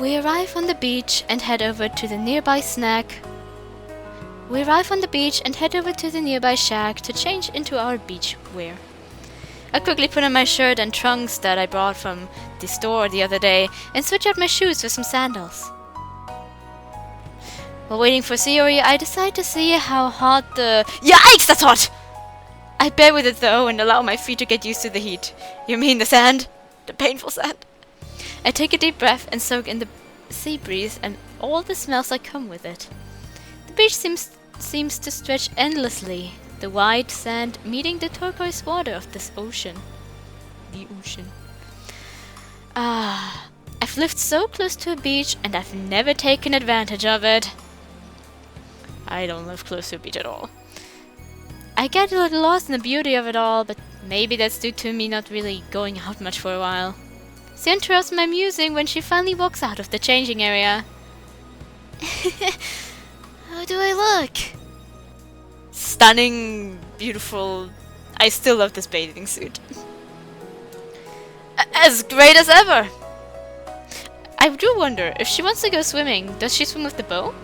We arrive on the beach and head over to the nearby shack to change into our beach wear. I quickly put on my shirt and trunks that I brought from the store the other day and switch out my shoes for some sandals. While waiting for Sayori, I decide to see how hot the— Yikes, that's hot! I bear with it though and allow my feet to get used to the heat. You mean the sand? The painful sand. I take a deep breath and soak in the sea breeze and all the smells that come with it. The beach seems to stretch endlessly, the white sand meeting the turquoise water of this ocean. The ocean. I've lived so close to a beach and I've never taken advantage of it. I don't live close to a beach at all. I get a little lost in the beauty of it all, but maybe that's due to me not really going out much for a while. She interrupts my musing when she finally walks out of the changing area. How do I look? Stunning, beautiful. I still love this bathing suit. As great as ever! I do wonder, if she wants to go swimming, does she swim with the bow?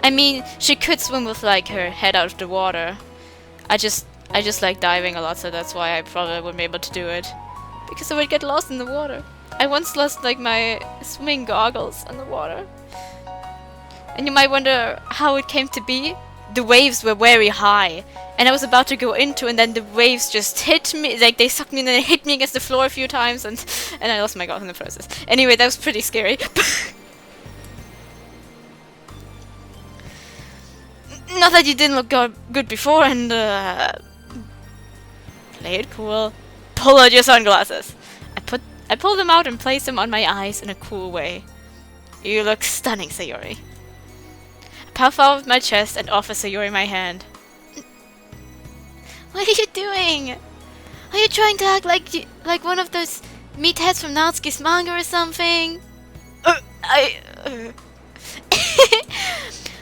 I mean, she could swim with like her head out of the water. I just like diving a lot, so that's why I probably wouldn't be able to do it. Because I would get lost in the water. I once lost like my swimming goggles in the water. And you might wonder how it came to be. The waves were very high, and I was about to go into, and then the waves just hit me, like they sucked me and then they hit me against the floor a few times, and I lost my goggles in the process. Anyway, that was pretty scary. Not that you didn't look good before, and play it cool. Pull out your sunglasses. I pull them out and place them on my eyes in a cool way. You look stunning, Sayori. I puff out my chest and offer Sayori my hand. What are you doing? Are you trying to act like one of those meatheads from Natsuki's manga or something?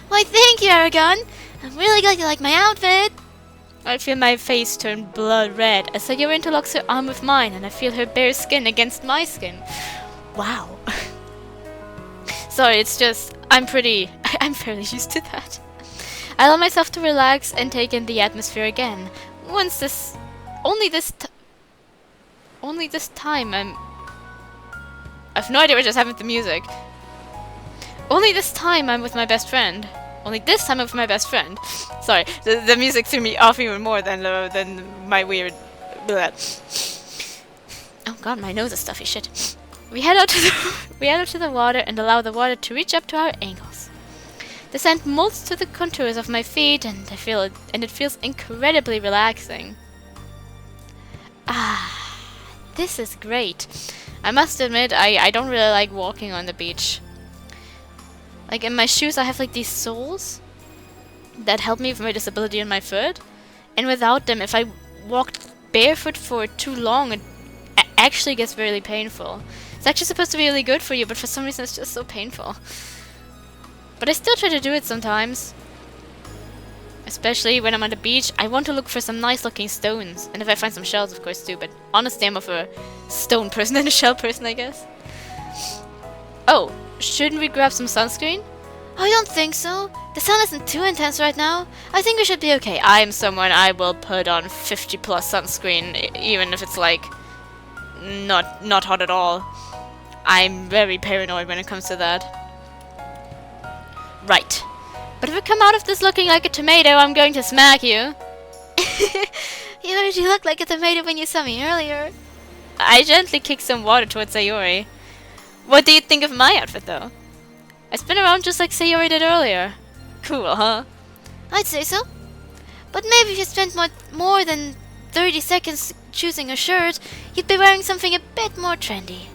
Why, thank you, Aragon. I'm really glad you like my outfit. I feel my face turn blood red as Sayori interlocks her arm with mine, and I feel her bare skin against my skin. Wow. Sorry, it's just I'm fairly used to that. I allow myself to relax and take in the atmosphere again. Only this time I've no idea what just happened with the music. Only this time I'm with my best friend. Only this time I'm with my best friend. Sorry, the music threw me off even more than my weird. Bleh. Oh god, my nose is stuffy. Shit. We head out to the water and allow the water to reach up to our ankles. The sand molds to the contours of my feet, and it feels incredibly relaxing. This is great. I must admit, I don't really like walking on the beach. Like in my shoes I have like these soles that help me with my disability in my foot, and without them, if I walked barefoot for too long, it actually gets really painful. It's actually supposed to be really good for you, but for some reason it's just so painful. But I still try to do it sometimes. Especially when I'm on the beach, I want to look for some nice looking stones, and if I find some shells of course too, but honestly I'm more of a stone person than a shell person, I guess. Oh, shouldn't we grab some sunscreen? I don't think so. The sun isn't too intense right now. I think we should be okay. I am someone I will put on 50 plus sunscreen, even if it's like not hot at all. I'm very paranoid when it comes to that. Right. But if I come out of this looking like a tomato, I'm going to smack you. You already looked like a tomato when you saw me earlier. I gently kick some water towards Sayori. What do you think of my outfit, though? I spin around just like Sayori did earlier. Cool, huh? I'd say so. But maybe if you spent more than 30 seconds choosing a shirt, you'd be wearing something a bit more trendy.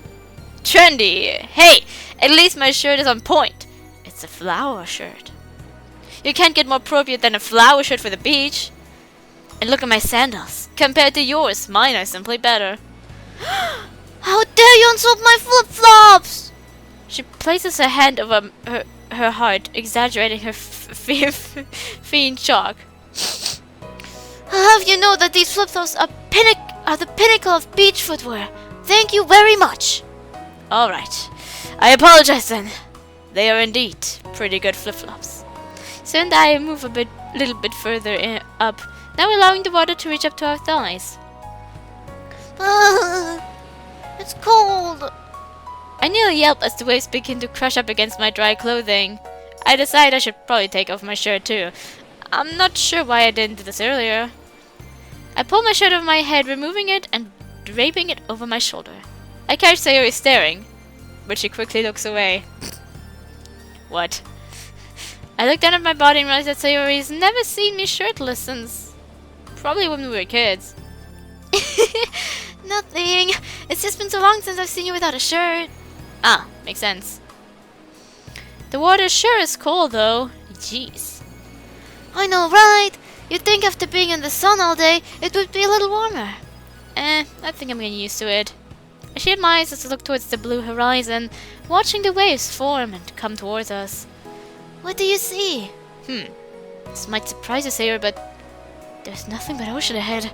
Trendy? Hey, at least my shirt is on point. It's a flower shirt. You can't get more appropriate than a flower shirt for the beach. And look at my sandals. Compared to yours, mine are simply better. How dare you insult my flip-flops! She places her hand over her heart, exaggerating her fiend shock. I'll have you know that these flip-flops are the pinnacle of beach footwear. Thank you very much. Alright. I apologize then. They are indeed pretty good flip-flops. So and I move little bit further up, now allowing the water to reach up to our thighs. It's cold. I nearly yelp as the waves begin to crush up against my dry clothing. I decide I should probably take off my shirt too. I'm not sure why I didn't do this earlier. I pull my shirt over my head, removing it and draping it over my shoulder. I catch Sayori staring, but she quickly looks away. What? I look down at my body and realize that Sayori's never seen me shirtless since probably when we were kids. Nothing. It's just been so long since I've seen you without a shirt. Ah, makes sense. The water sure is cold though. Jeez. I know, right? You'd think after being in the sun all day, it would be a little warmer. I think I'm getting used to it. I shade my eyes as I look towards the blue horizon, watching the waves form and come towards us. What do you see? This might surprise you, Sayori, but there's nothing but ocean ahead.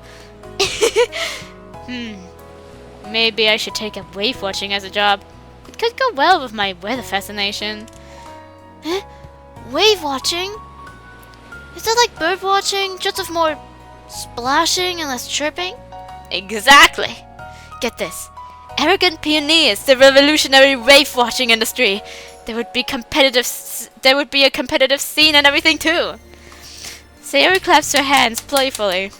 Maybe I should take up wave watching as a job. It could go well with my weather fascination. Eh? Wave watching? Is that like bird watching, just with more splashing and less chirping? Exactly! Get this. Arrogant pioneers, the revolutionary wave watching industry. There would be a competitive scene and everything too. Sayori claps her hands playfully.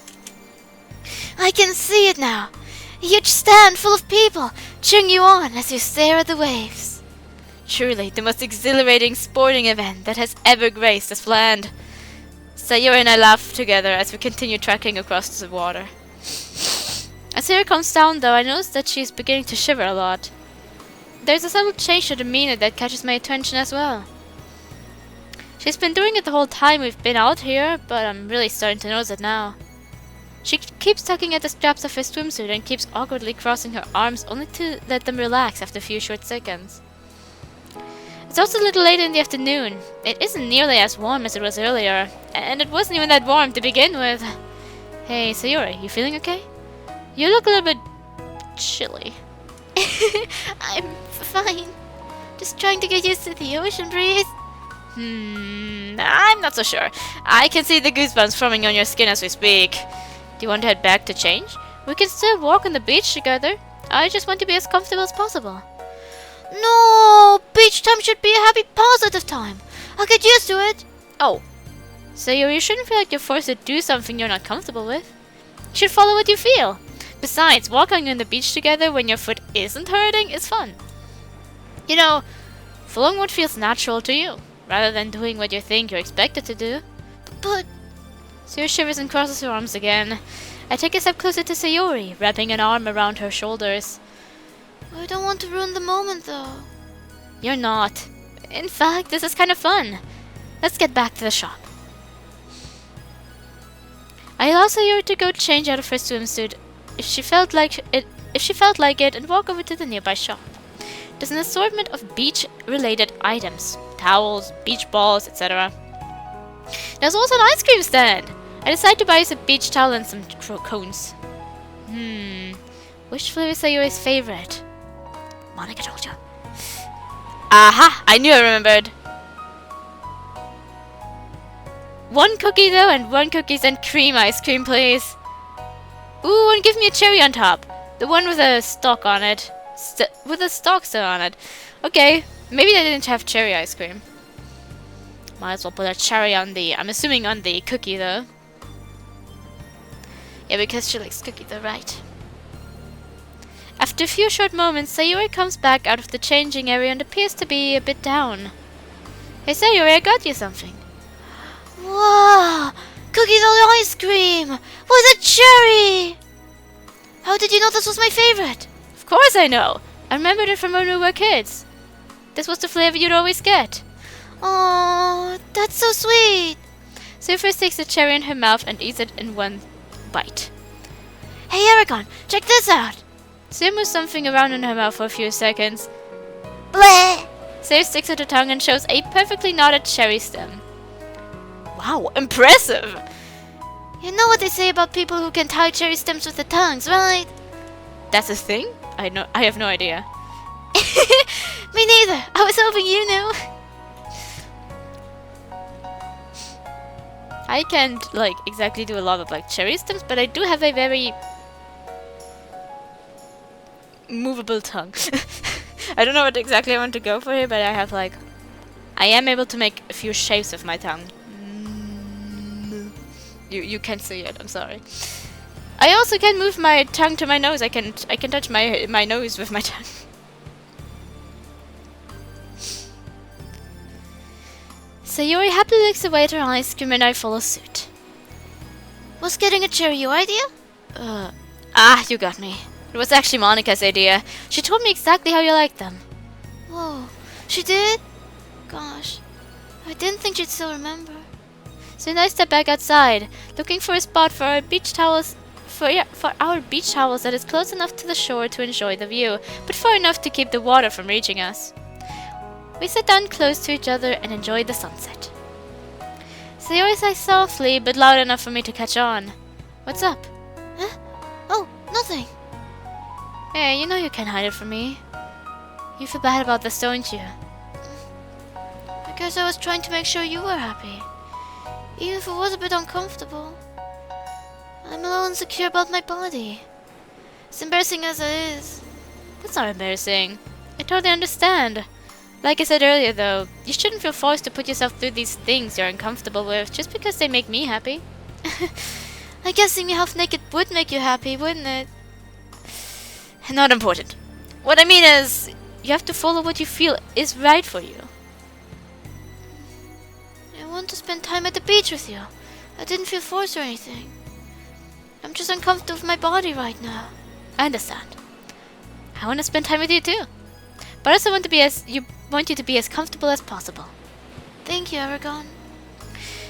I can see it now. A huge stand full of people cheering you on as you stare at the waves. Truly the most exhilarating sporting event that has ever graced this land. Sayori and I laugh together as we continue trekking across the water. As Sayori comes down though, I notice that she's beginning to shiver a lot. There's a subtle change to demeanor that catches my attention as well. She's been doing it the whole time we've been out here, but I'm really starting to notice it now. She keeps tugging at the straps of her swimsuit and keeps awkwardly crossing her arms only to let them relax after a few short seconds. It's also a little late in the afternoon. It isn't nearly as warm as it was earlier, and it wasn't even that warm to begin with. Hey, Sayori, you feeling okay? You look a little bit chilly. I'm fine. Just trying to get used to the ocean breeze. I'm not so sure. I can see the goosebumps forming on your skin as we speak. Do you want to head back to change? We can still walk on the beach together. I just want to be as comfortable as possible. No! Beach time should be a happy, positive time. I'll get used to it. Oh. So you shouldn't feel like you're forced to do something you're not comfortable with. You should follow what you feel. Besides, walking on the beach together when your foot isn't hurting is fun. You know, following what feels natural to you, rather than doing what you think you're expected to do. But... Sayori shivers and crosses her arms again. I take a step closer to Sayori, wrapping an arm around her shoulders. I don't want to ruin the moment, though. You're not. In fact, this is kind of fun. Let's get back to the shop. I allow Sayori to go change out of her swimsuit if she felt like it, and walk over to the nearby shop. There's an assortment of beach-related items: towels, beach balls, etc. There's also an ice cream stand. I decide to buy us a beach towel and some cones. Which flavor is Sayori's favorite? Monica told you. Aha! I knew I remembered. 1 cookie though, and 1 cookies and cream ice cream, please. Ooh, and give me a cherry on top. The one with a stalk on it. With a stalk still on it. Okay, maybe they didn't have cherry ice cream. Might as well put a cherry on the... I'm assuming on the cookie though. Yeah, because she likes cookie though, right? After a few short moments, Sayori comes back out of the changing area and appears to be a bit down. Hey Sayori, I got you something. Wow! Cookies on ice cream! With a cherry! How did you know this was my favorite? Of course I know! I remembered it from when we were kids. This was the flavor you'd always get. Oh, that's so sweet! Sayori first takes the cherry in her mouth and eats it in one bite. Hey Aragon, check this out! Sayori moves something around in her mouth for a few seconds. Bleh! Sayori sticks out her tongue and shows a perfectly knotted cherry stem. Wow, impressive! You know what they say about people who can tie cherry stems with their tongues, right? That's a thing? I have no idea. Me neither. I was hoping you knew. I can't, like, exactly do a lot of, like, cherry stems, but I do have a very movable tongue. I don't know what exactly I want to go for here, but I have, like, I am able to make a few shapes with my tongue. You can't see it, I'm sorry. I also can move my tongue to my nose. I can touch my nose with my tongue. Sayori happily licks away at her ice cream and I follow suit. Was getting a cherry your idea? You got me. It was actually Monica's idea. She told me exactly how you like them. Whoa, she did? Gosh, I didn't think she'd still remember. So I step back outside, looking for a spot for our beach towels. For our beach towels that is close enough to the shore to enjoy the view, but far enough to keep the water from reaching us. We sit down close to each other and enjoy the sunset. Sayori sighs softly, but loud enough for me to catch on. What's up? Huh? Oh, nothing. Hey, you know you can't hide it from me. You feel bad about this, don't you? I guess I was trying to make sure you were happy. Even if it was a bit uncomfortable. I'm a little insecure about my body. As embarrassing as it is. That's not embarrassing. I totally understand. Like I said earlier though, you shouldn't feel forced to put yourself through these things you're uncomfortable with just because they make me happy. I guess seeing me half naked would make you happy, wouldn't it? Not important. What I mean is, you have to follow what you feel is right for you. I want to spend time at the beach with you. I didn't feel forced or anything. I'm just uncomfortable with my body right now. I understand. I want to spend time with you too. But I also want you to be as comfortable as possible. Thank you, Aragon.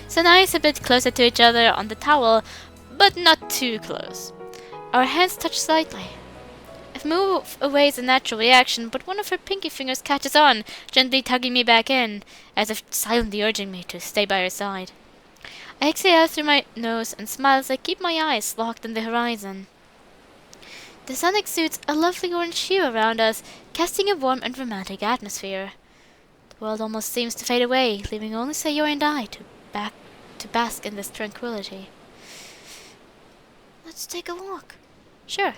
So now it's a bit closer to each other on the towel, but not too close. Our hands touch slightly. I move away as a natural reaction, but one of her pinky fingers catches on, gently tugging me back in, as if silently urging me to stay by her side. I exhale through my nose and smile as I keep my eyes locked on the horizon. The sun exudes a lovely orange hue around us, casting a warm and romantic atmosphere. The world almost seems to fade away, leaving only Sayori and I to bask in this tranquility. Let's take a walk. Sure.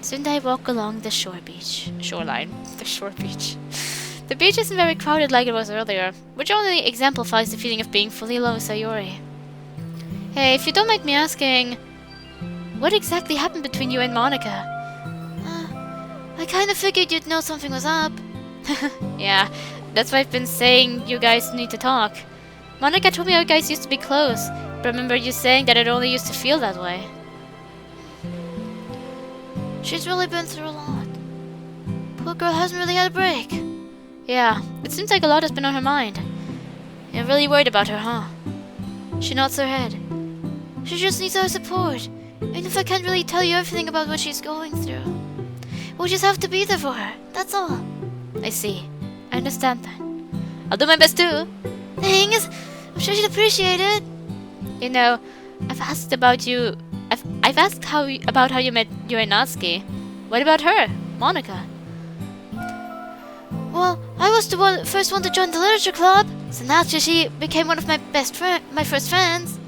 Soon I walk along the shoreline. The shore beach. The beach isn't very crowded like it was earlier, which only exemplifies the feeling of being fully alone with Sayori. Hey, if you don't mind me asking, what exactly happened between you and Monica? I kinda figured you'd know something was up. Yeah, that's why I've been saying you guys need to talk. Monica told me you guys used to be close, but remember you saying that it only used to feel that way. She's really been through a lot. Poor girl hasn't really had a break. Yeah, it seems like a lot has been on her mind. You're really worried about her, huh? She nods her head. She just needs our support. Even if I can't really tell you everything about what she's going through. We'll just have to be there for her, that's all. I see. I understand that. I'll do my best too. Thanks. I'm sure she'd appreciate it. You know, I've asked about you. I've asked about how you met Yuri Natsuki. What about her, Monica? Well, I was the first one to join the literature club, so naturally she became one of my first friends.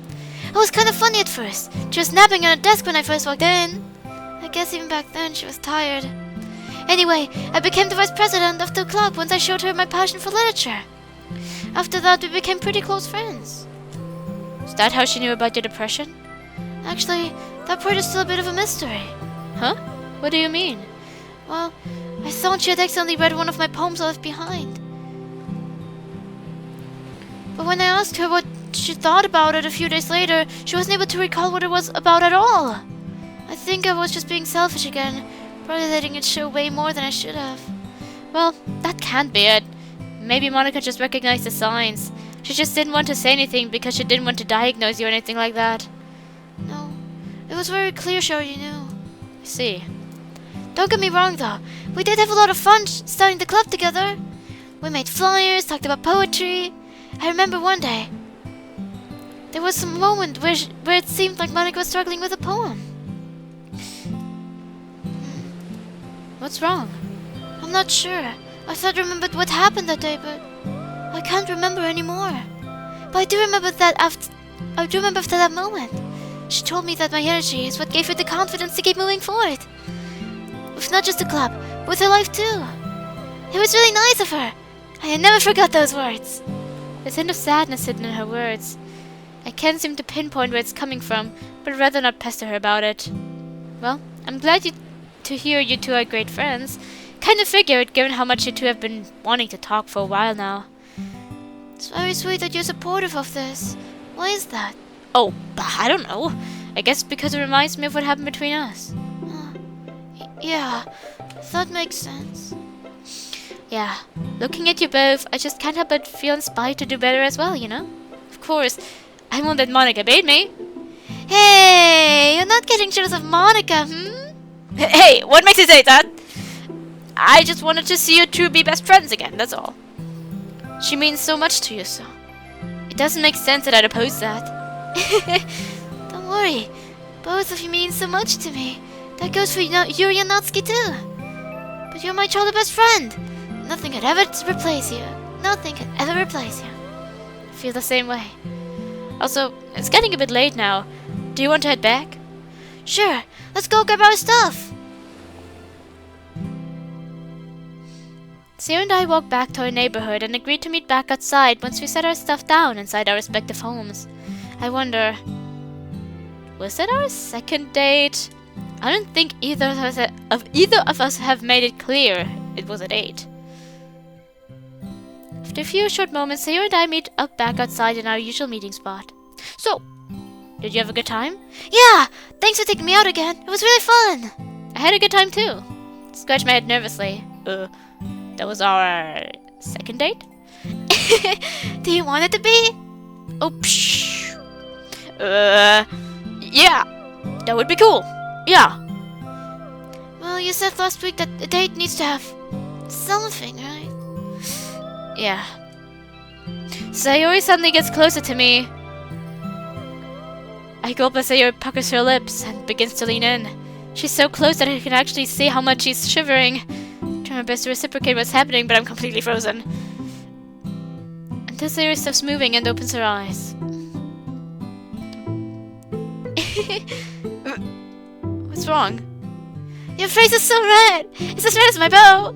It was kind of funny at first. She was napping on a desk when I first walked in. I guess even back then she was tired. Anyway, I became the vice president of the club once I showed her my passion for literature. After that, we became pretty close friends. Is that how she knew about your depression? Actually, that part is still a bit of a mystery. Huh? What do you mean? Well, I thought she had accidentally read one of my poems I left behind. But when I asked her what she thought about it a few days later, she wasn't able to recall what it was about at all. I think I was just being selfish again, probably letting it show way more than I should have. Well, that can't be it. Maybe Monica just recognized the signs. She just didn't want to say anything because she didn't want to diagnose you or anything like that. No, it was very clear she already knew. I see. Don't get me wrong though, we did have a lot of fun starting the club together. We made flyers, talked about poetry. I remember one day, there was some moment where it seemed like Monica was struggling with a poem. What's wrong? I'm not sure. I thought I remembered what happened that day, but I can't remember anymore. But I do remember that after that moment. She told me that my energy is what gave her the confidence to keep moving forward. With not just the club, but with her life too. It was really nice of her. I never forgot those words. There's a hint of sadness hidden in her words. I can't seem to pinpoint where it's coming from, but I'd rather not pester her about it. Well, I'm glad to hear you two are great friends. Kind of figured, given how much you two have been wanting to talk for a while now. It's very sweet that you're supportive of this. Why is that? Oh, I don't know. I guess because it reminds me of what happened between us. Yeah, that makes sense. Yeah, looking at you both, I just can't help but feel inspired to do better as well, you know? Of course, I won't let Monica beat me. Hey, you're not getting jealous of Monica, Hey, what makes you say that? I just wanted to see you two be best friends again, that's all. She means so much to you, so it doesn't make sense that I'd oppose that. Don't worry, both of you mean so much to me. That goes for Yuri and Natsuki too. But you're my childhood best friend. Nothing could ever replace you. Nothing could ever replace you. I feel the same way. Also, it's getting a bit late now. Do you want to head back? Sure, let's go grab our stuff. Sayori and I walked back to our neighborhood and agreed to meet back outside once we set our stuff down inside our respective homes. I wonder, was that our second date? I don't think either of us have made it clear it was a date. After a few short moments, Sayori and I meet up back outside in our usual meeting spot. So, did you have a good time? Yeah, thanks for taking me out again. It was really fun. I had a good time too. Scratched my head nervously. That was our second date? Do you want it to be? Oh, psh. Yeah, that would be cool. Yeah. Well, you said last week that a date needs to have something, right? Yeah. Sayori suddenly gets closer to me. I go up as Sayori puckers her lips and begins to lean in. She's so close that I can actually see how much she's shivering. I try my best to reciprocate what's happening, but I'm completely frozen. Until Sayori stops moving and opens her eyes. What's wrong? Your face is so red! It's as red as my bow!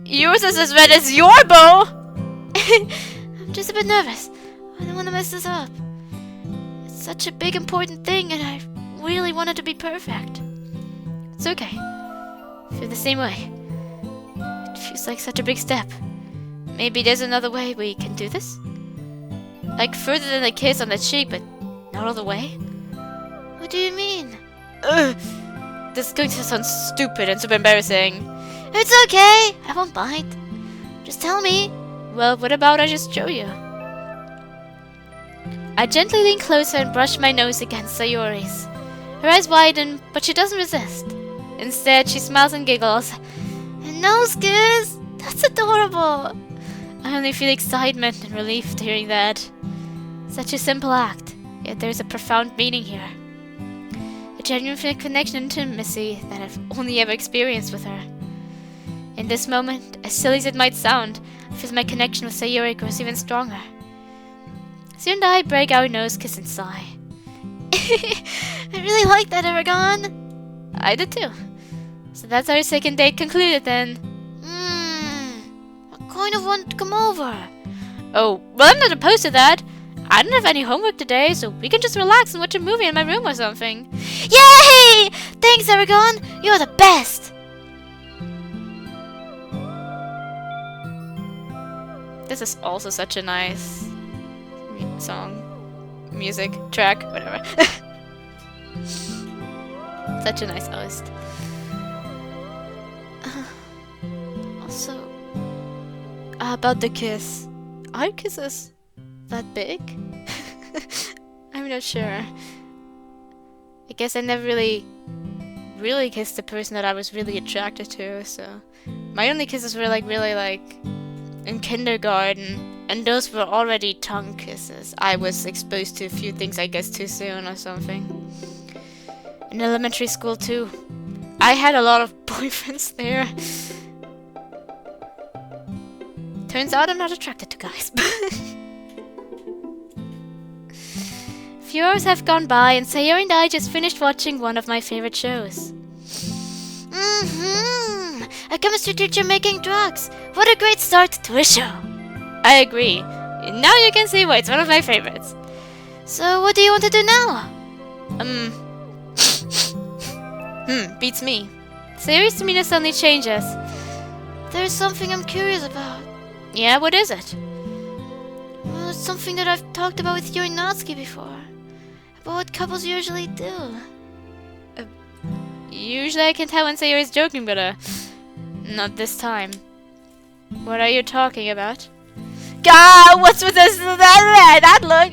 Yours is as red as your bow! I'm just a bit nervous. I don't want to mess this up. It's such a big important thing and I really want it to be perfect. It's okay. I feel the same way. It feels like such a big step. Maybe there's another way we can do this? Like further than a kiss on the cheek, but not all the way? What do you mean? Ugh! This is going to sound stupid and super embarrassing. It's okay. I won't bite. Just tell me. Well, what about I just show you? I gently lean closer and brush my nose against Sayori's. Her eyes widen, but she doesn't resist. Instead, she smiles and giggles. A nose kiss? That's adorable. I only feel excitement and relief hearing that. Such a simple act, yet there's a profound meaning here. A genuine connection and intimacy that I've only ever experienced with her. In this moment, as silly as it might sound, I feel my connection with Sayori grows even stronger. Sayori and I break our nose kiss and sigh. I really like that, Aragon. I did too. So that's our second date concluded then. I kind of want to come over. Oh, well, I'm not opposed to that. I don't have any homework today, so we can just relax and watch a movie in my room or something. Yay! Thanks, Aragon. You're the best. This is also such a nice song, music, track, whatever. Such a nice host. Also, about the kiss. Are kisses that big? I'm not sure. I guess I never really kissed the person that I was really attracted to, so my only kisses were really in kindergarten, and those were already tongue kisses. I was exposed to a few things, I guess, too soon or something. In elementary school too. I had a lot of boyfriends there. Turns out I'm not attracted to guys. Few hours have gone by and Sayori and I just finished watching one of my favorite shows. A chemistry teacher making drugs. What a great start to a show. I agree. Now you can see why it's one of my favorites. So what do you want to do now? Beats me. Sayori's demeanor suddenly changes. There's something I'm curious about. Yeah, what is it? Well, it's something that I've talked about with you and Natsuki before. About what couples usually do. Usually I can tell when Sayori's joking, but not this time. What are you talking about? God, what's with this? That look?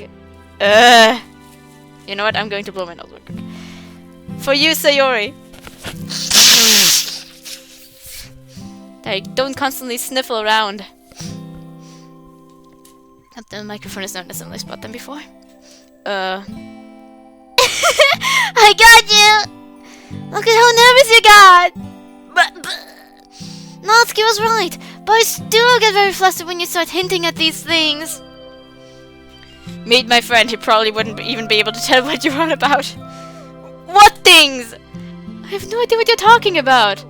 You know what? I'm going to blow my nose real quick. For you, Sayori. Like, don't constantly sniffle around. The microphone is not in a similar spot than before. I got you! Look at how nervous you got! Natsuki was right. Boys do get very flustered when you start hinting at these things. Meet my friend, he probably wouldn't even be able to tell what you're on about. What things? I have no idea what you're talking about.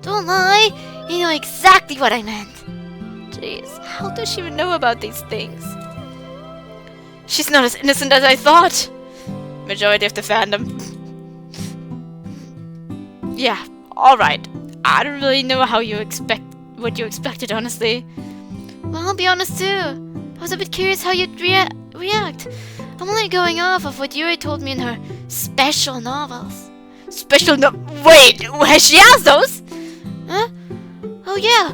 Don't lie. You know exactly what I meant. Jeez, how does she even know about these things? She's not as innocent as I thought. Majority of the fandom. Yeah, alright. I don't really know what you expected, honestly. Well, I'll be honest too. I was a bit curious how you'd react. I'm only going off of what Yuri told me in her special novels. Wait, has she asked those? Huh? Oh yeah,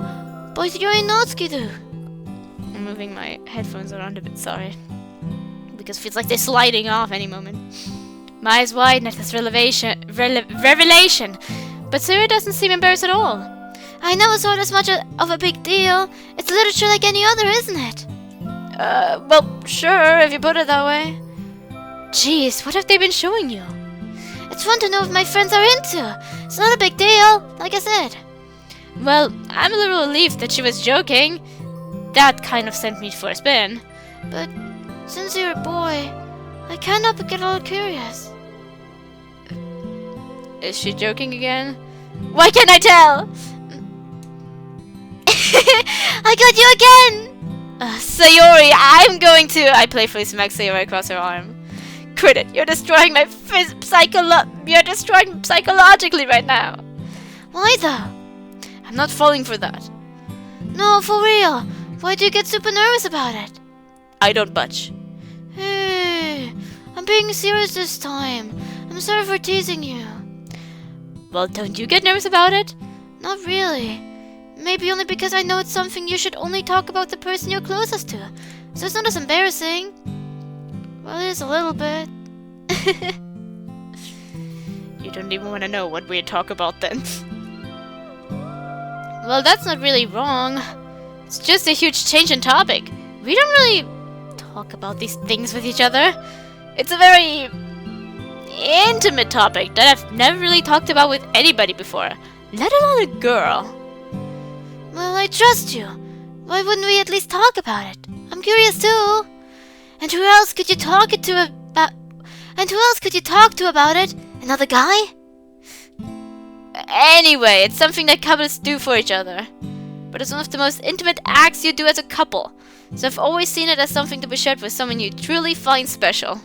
both Yuri and Natsuki do. I'm moving my headphones around a bit, sorry. Because it feels like they're sliding off any moment. My eyes widen at this revelation. But Sayori doesn't seem embarrassed at all. I never saw it as much of a big deal. It's literature like any other, isn't it? Well, sure, if you put it that way. Jeez, what have they been showing you? It's fun to know if my friends are into. It's not a big deal, like I said. Well, I'm a little relieved that she was joking. That kind of sent me for a spin. But since you're a boy, I can't help but get a little curious. Is she joking again? Why can't I tell? I got you again! Sayori, I playfully smack Sayori across her arm. Quit it, you're destroying my you're destroying psychologically right now. Why though? I'm not falling for that. No, for real. Why do you get super nervous about it? I don't budge. Hey, I'm being serious this time. I'm sorry for teasing you. Well, don't you get nervous about it? Not really. Maybe only because I know it's something you should only talk about the person you're closest to. So it's not as embarrassing. Well, it is a little bit. You don't even want to know what we talk about then. Well, that's not really wrong. It's just a huge change in topic. We don't really talk about these things with each other. It's a very intimate topic that I've never really talked about with anybody before, let alone a girl. Well, I trust you. Why wouldn't we at least talk about it? I'm curious too. And who else could you talk to about it? Another guy? Anyway, it's something that couples do for each other. But it's one of the most intimate acts you do as a couple. So I've always seen it as something to be shared with someone you truly find special.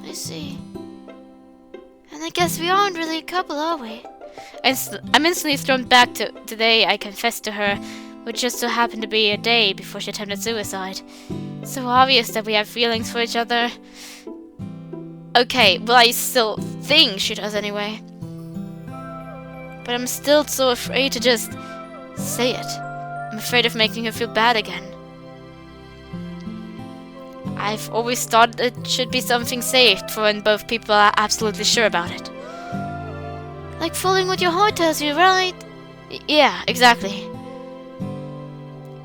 I see. And I guess we aren't really a couple, are we? I'm instantly thrown back to the day I confessed to her, which just so happened to be a day before she attempted suicide. It's so obvious that we have feelings for each other. Okay, well, I still think she does anyway. But I'm still so afraid to just say it. I'm afraid of making her feel bad again. I've always thought it should be something safe for when both people are absolutely sure about it. Like following what your heart tells you, right? Yeah, exactly.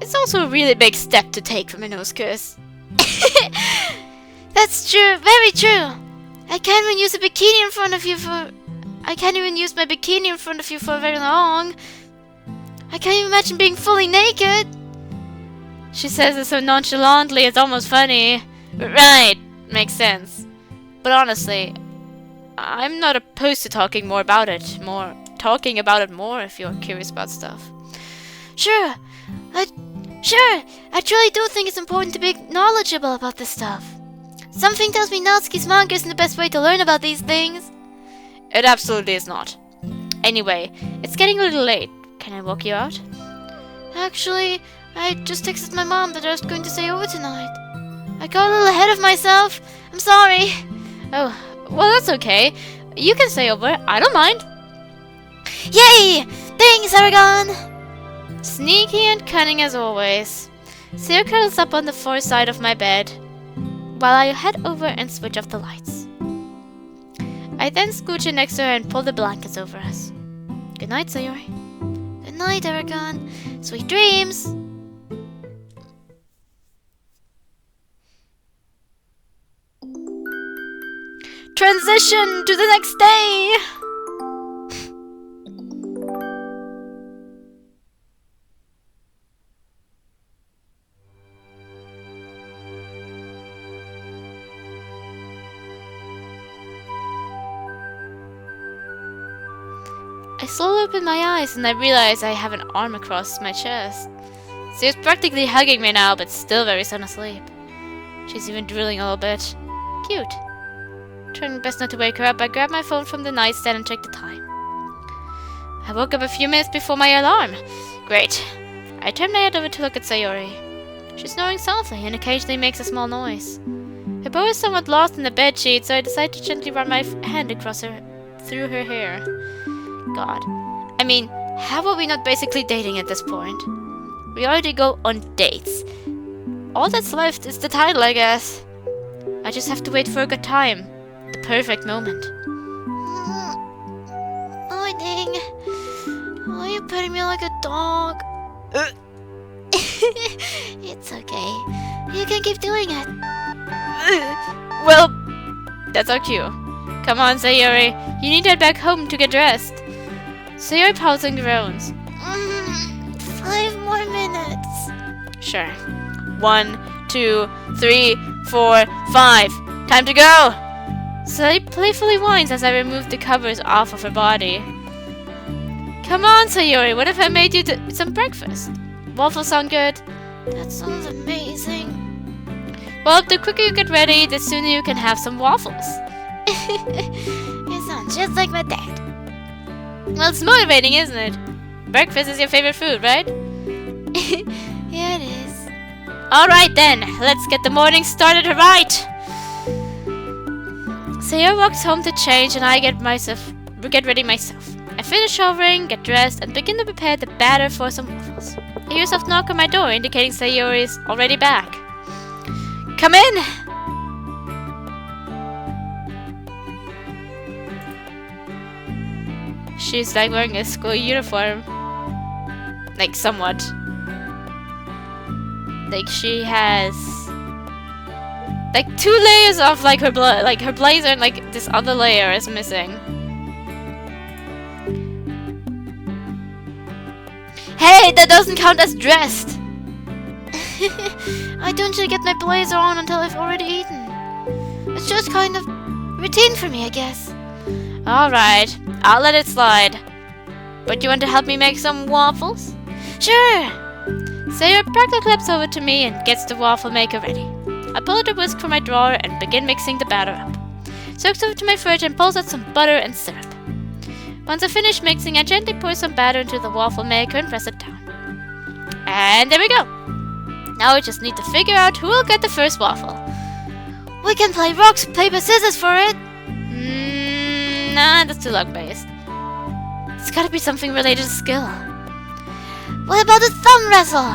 It's also a really big step to take from a nose kiss. That's true, very true. I can't even use a bikini in front of you for... I can't even use my bikini in front of you for very long. I can't even imagine being fully naked. She says it so nonchalantly, it's almost funny. Right, makes sense. But honestly, I'm not opposed to talking about it more if you're curious about stuff. Sure, I truly do think it's important to be knowledgeable about this stuff. Something tells me Natsuki's manga isn't the best way to learn about these things. It absolutely is not. Anyway, it's getting a little late. Can I walk you out? Actually, I just texted my mom that I was going to stay over tonight. I got a little ahead of myself. I'm sorry. Oh, well that's okay. You can stay over. I don't mind. Yay! Thanks, Aragon! Sneaky and cunning as always. Sayo curls up on the far side of my bed, while I head over and switch off the lights. I then scooch in next to her and pull the blankets over us. Good night, Sayori. Good night, Aragon. Sweet dreams! Transition to the next day! I slowly open my eyes and I realize I have an arm across my chest. She's practically hugging me now, but still very sound asleep. She's even drooling a little bit. Cute. Trying my best not to wake her up, I grab my phone from the nightstand and check the time. I woke up a few minutes before my alarm. Great. I turn my head over to look at Sayori. She's snoring softly and occasionally makes a small noise. Her bow is somewhat lost in the bedsheet, so I decide to gently run my hand across her, through her hair. God. I mean, how are we not basically dating at this point? We already go on dates. All that's left is the title, I guess. I just have to wait for a good time. The perfect moment. Morning. Why are you petting me like a dog? It's okay. You can keep doing it. Well, that's our cue. Come on, Sayori. You need to head back home to get dressed. Sayori pouts and groans. 5 more minutes. Sure. 1, 2, 3, 4, 5. Time to go! Sayori playfully whines as I remove the covers off of her body. Come on, Sayori. What if I made you some breakfast? Waffles sound good? That sounds amazing. Well, the quicker you get ready, the sooner you can have some waffles. You sound just like my dad. Well, it's motivating, isn't it? Breakfast is your favorite food, right? Yeah, it is. Alright then, let's get the morning started right! Sayori walks home to change and I get ready myself. I finish showering, get dressed, and begin to prepare the batter for some waffles. I hear a soft knock on my door indicating Sayori is already back. Come in! She's like wearing a school uniform. Like somewhat. Like she has like 2 layers of like her blazer and like this other layer is missing. Hey, that doesn't count as dressed. I don't usually get my blazer on until I've already eaten. It's just kind of routine for me, I guess. Alright, I'll let it slide. But you want to help me make some waffles? Sure! Sayori practically claps over to me and gets the waffle maker ready. I pull out a whisk from my drawer and begin mixing the batter up. Soaks over to my fridge and pulls out some butter and syrup. Once I finish mixing, I gently pour some batter into the waffle maker and press it down. And there we go! Now we just need to figure out who will get the first waffle. We can play rock, paper, scissors for it! Nah, that's too luck-based. It's gotta be something related to skill. What about a thumb wrestle?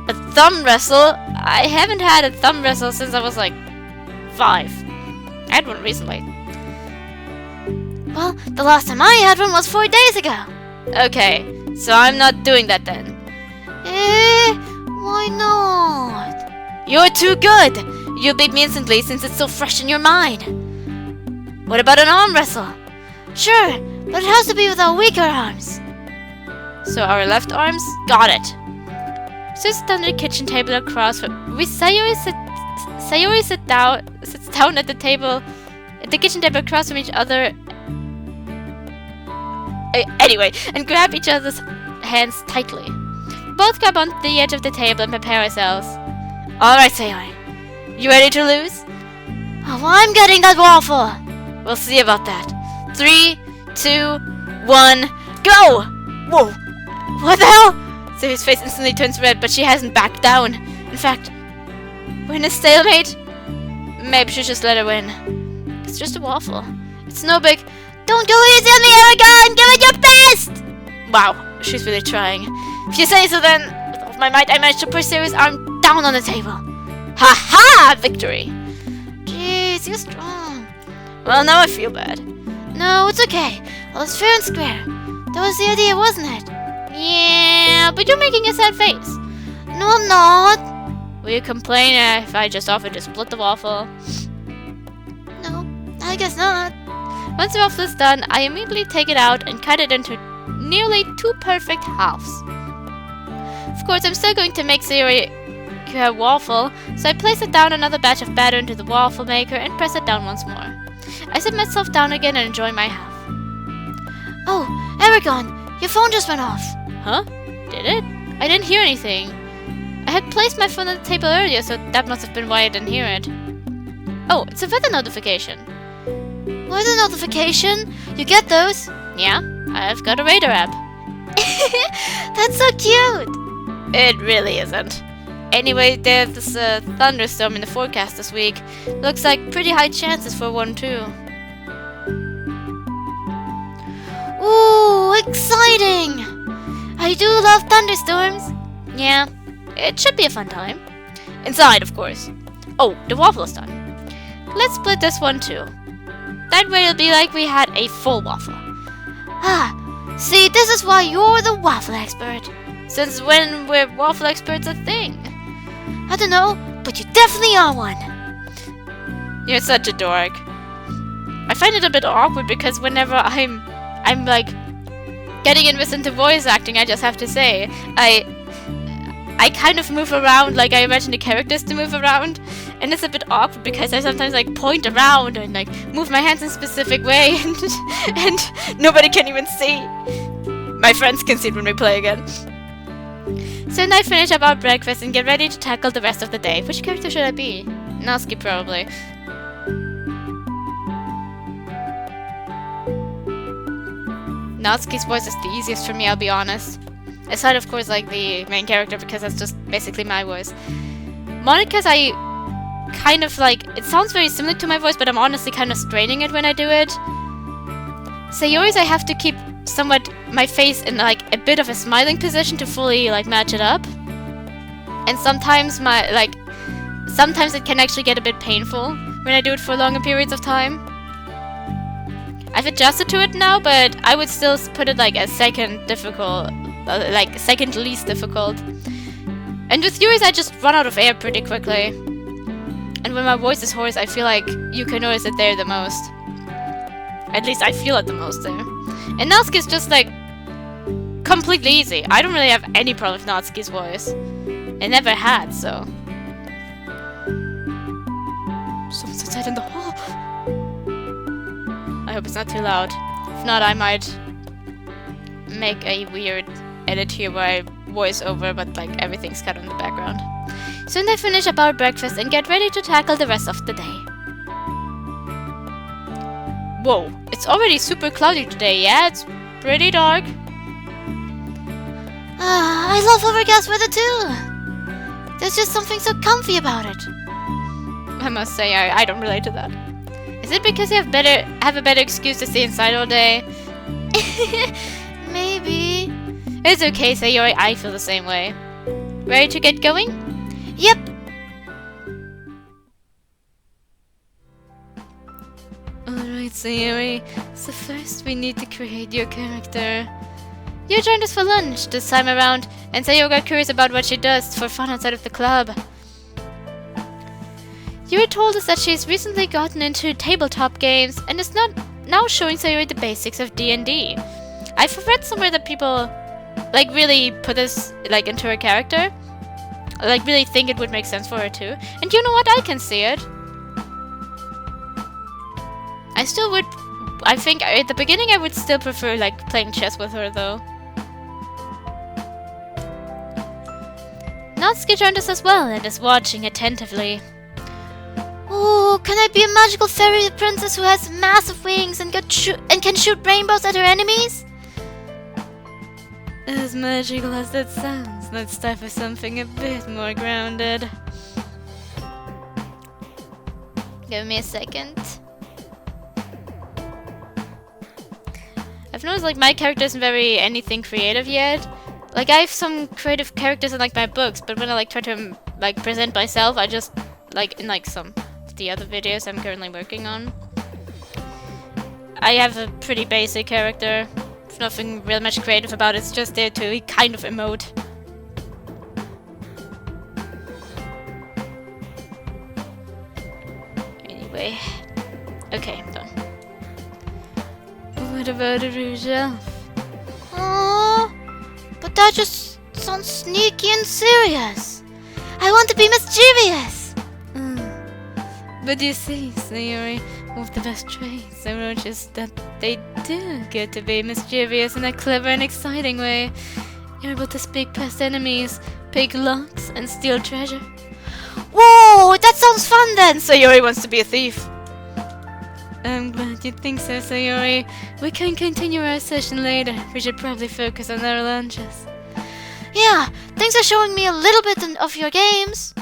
A thumb wrestle? I haven't had a thumb wrestle since I was like 5. I had one recently. Well, the last time I had one was 4 days ago. Okay, so I'm not doing that then. Why not? You're too good! You'll beat me instantly since it's so fresh in your mind. What about an arm wrestle? Sure, but it has to be with our weaker arms. So our left arms? Got it. Sits down at the kitchen table across from Sayori sits down at the table at the kitchen table across from each other. Anyway, and grab each other's hands tightly. Both grab onto the edge of the table and prepare ourselves. Alright, Sayori. You ready to lose? Oh, I'm getting that waffle! We'll see about that. 3, 2, 1, go! Whoa! What the hell? Sayori's face instantly turns red, but she hasn't backed down. In fact, we're in a stalemate. Maybe she just let her win. It's just a waffle. It's no big... Don't go easy on me, Aragon! Give it your best! Wow, she's really trying. If you say so then, with all my might, I managed to push Sayori's arm down on the table. Ha-ha! Victory! Jeez, you're strong. Well, now I feel bad. No, it's okay. All is fair and square. That was the idea, wasn't it? Yeah, but you're making a sad face. No, I'm not. Will you complain if I just offered to split the waffle? No, I guess not. Once the waffle is done, I immediately take it out and cut it into nearly 2 perfect halves. Of course, I'm still going to make Sayori her waffle, so I place it down another batch of batter into the waffle maker and press it down once more. I sit myself down again and enjoy my half. Oh, Aragon, your phone just went off. Huh? Did it? I didn't hear anything. I had placed my phone on the table earlier, so that must have been why I didn't hear it. Oh, it's a weather notification. Weather notification? You get those? Yeah, I've got a radar app. That's so cute! It really isn't. Anyway, there's this thunderstorm in the forecast this week. Looks like pretty high chances for one too. Ooh, exciting! I do love thunderstorms. Yeah, it should be a fun time. Inside, of course. Oh, the waffle is done. Let's split this one too. That way it'll be like we had a full waffle. Ah, see, this is why you're the waffle expert. Since when were waffle experts a thing? I don't know, but you definitely are one. You're such a dork. I find it a bit awkward because whenever I'm like getting into voice acting, I just have to say, I kind of move around like I imagine the characters to move around, and it's a bit awkward because I sometimes like point around and like move my hands in a specific way, and nobody can even see. My friends can see it when we play again. So then I finish up our breakfast and get ready to tackle the rest of the day. Which character should I be? Natsuki, probably. Natsuki's voice is the easiest for me, I'll be honest. Aside, of course, like the main character, because that's just basically my voice. Monika's, I kind of like... It sounds very similar to my voice, but I'm honestly kind of straining it when I do it. Sayori's, I have to keep somewhat my face in like a bit of a smiling position to fully like match it up. And sometimes sometimes it can actually get a bit painful when I do it for longer periods of time. I've adjusted to it now, but I would still put it like as second difficult, like second least difficult. And with Yuri's, I just run out of air pretty quickly. And when my voice is hoarse, I feel like you can notice it there the most. At least I feel it the most there. And Natsuki's just like completely easy. I don't really have any problem with Natsuki's voice. I never had, so. Someone's outside in the hall. I hope it's not too loud. If not, I might make a weird edit here where I voice over, but like everything's cut in the background. Soon I finish up our breakfast and get ready to tackle the rest of the day. Whoa, it's already super cloudy today, yeah? It's pretty dark. Ah, I love overcast weather too. There's just something so comfy about it. I must say, I don't relate to that. Is it because you have a better excuse to stay inside all day? Maybe. It's okay, Sayori, I feel the same way. Ready to get going? Yep. Alright, Sayori. So first we need to create your character. You joined us for lunch this time around, and Sayori got curious about what she does for fun outside of the club. Yuri told us that she's recently gotten into tabletop games and is not now showing Sayuri the basics of D&D. I've read somewhere that people like really put this like into her character, like really think it would make sense for her too. And you know what? I can see it. I still would. I think at the beginning I would still prefer like playing chess with her though. Natsuki joined us as well and is watching attentively. Oh, can I be a magical fairy princess who has massive wings and can shoot rainbows at her enemies? As magical as that sounds, let's start with something a bit more grounded. Give me a second. I've noticed like my character isn't very anything creative yet. Like I have some creative characters in like my books, but when I like try to like present myself, I just like in like some of the other videos I'm currently working on, I have a pretty basic character. There's nothing really much creative about it. It's just there to kind of emote. Anyway, okay, I'm done. What about a rouge elf? Oh, but that just sounds sneaky and serious. I want to be mischievous. But you see, Sayuri, one of the best traits of roaches is that they do get to be mischievous in a clever and exciting way. You're able to speak past enemies, pick locks, and steal treasure. Whoa, that sounds fun then. Sayuri wants to be a thief. I'm glad you think so, Sayuri. We can continue our session later. We should probably focus on our lunches. Yeah, thanks for showing me a little bit of your games.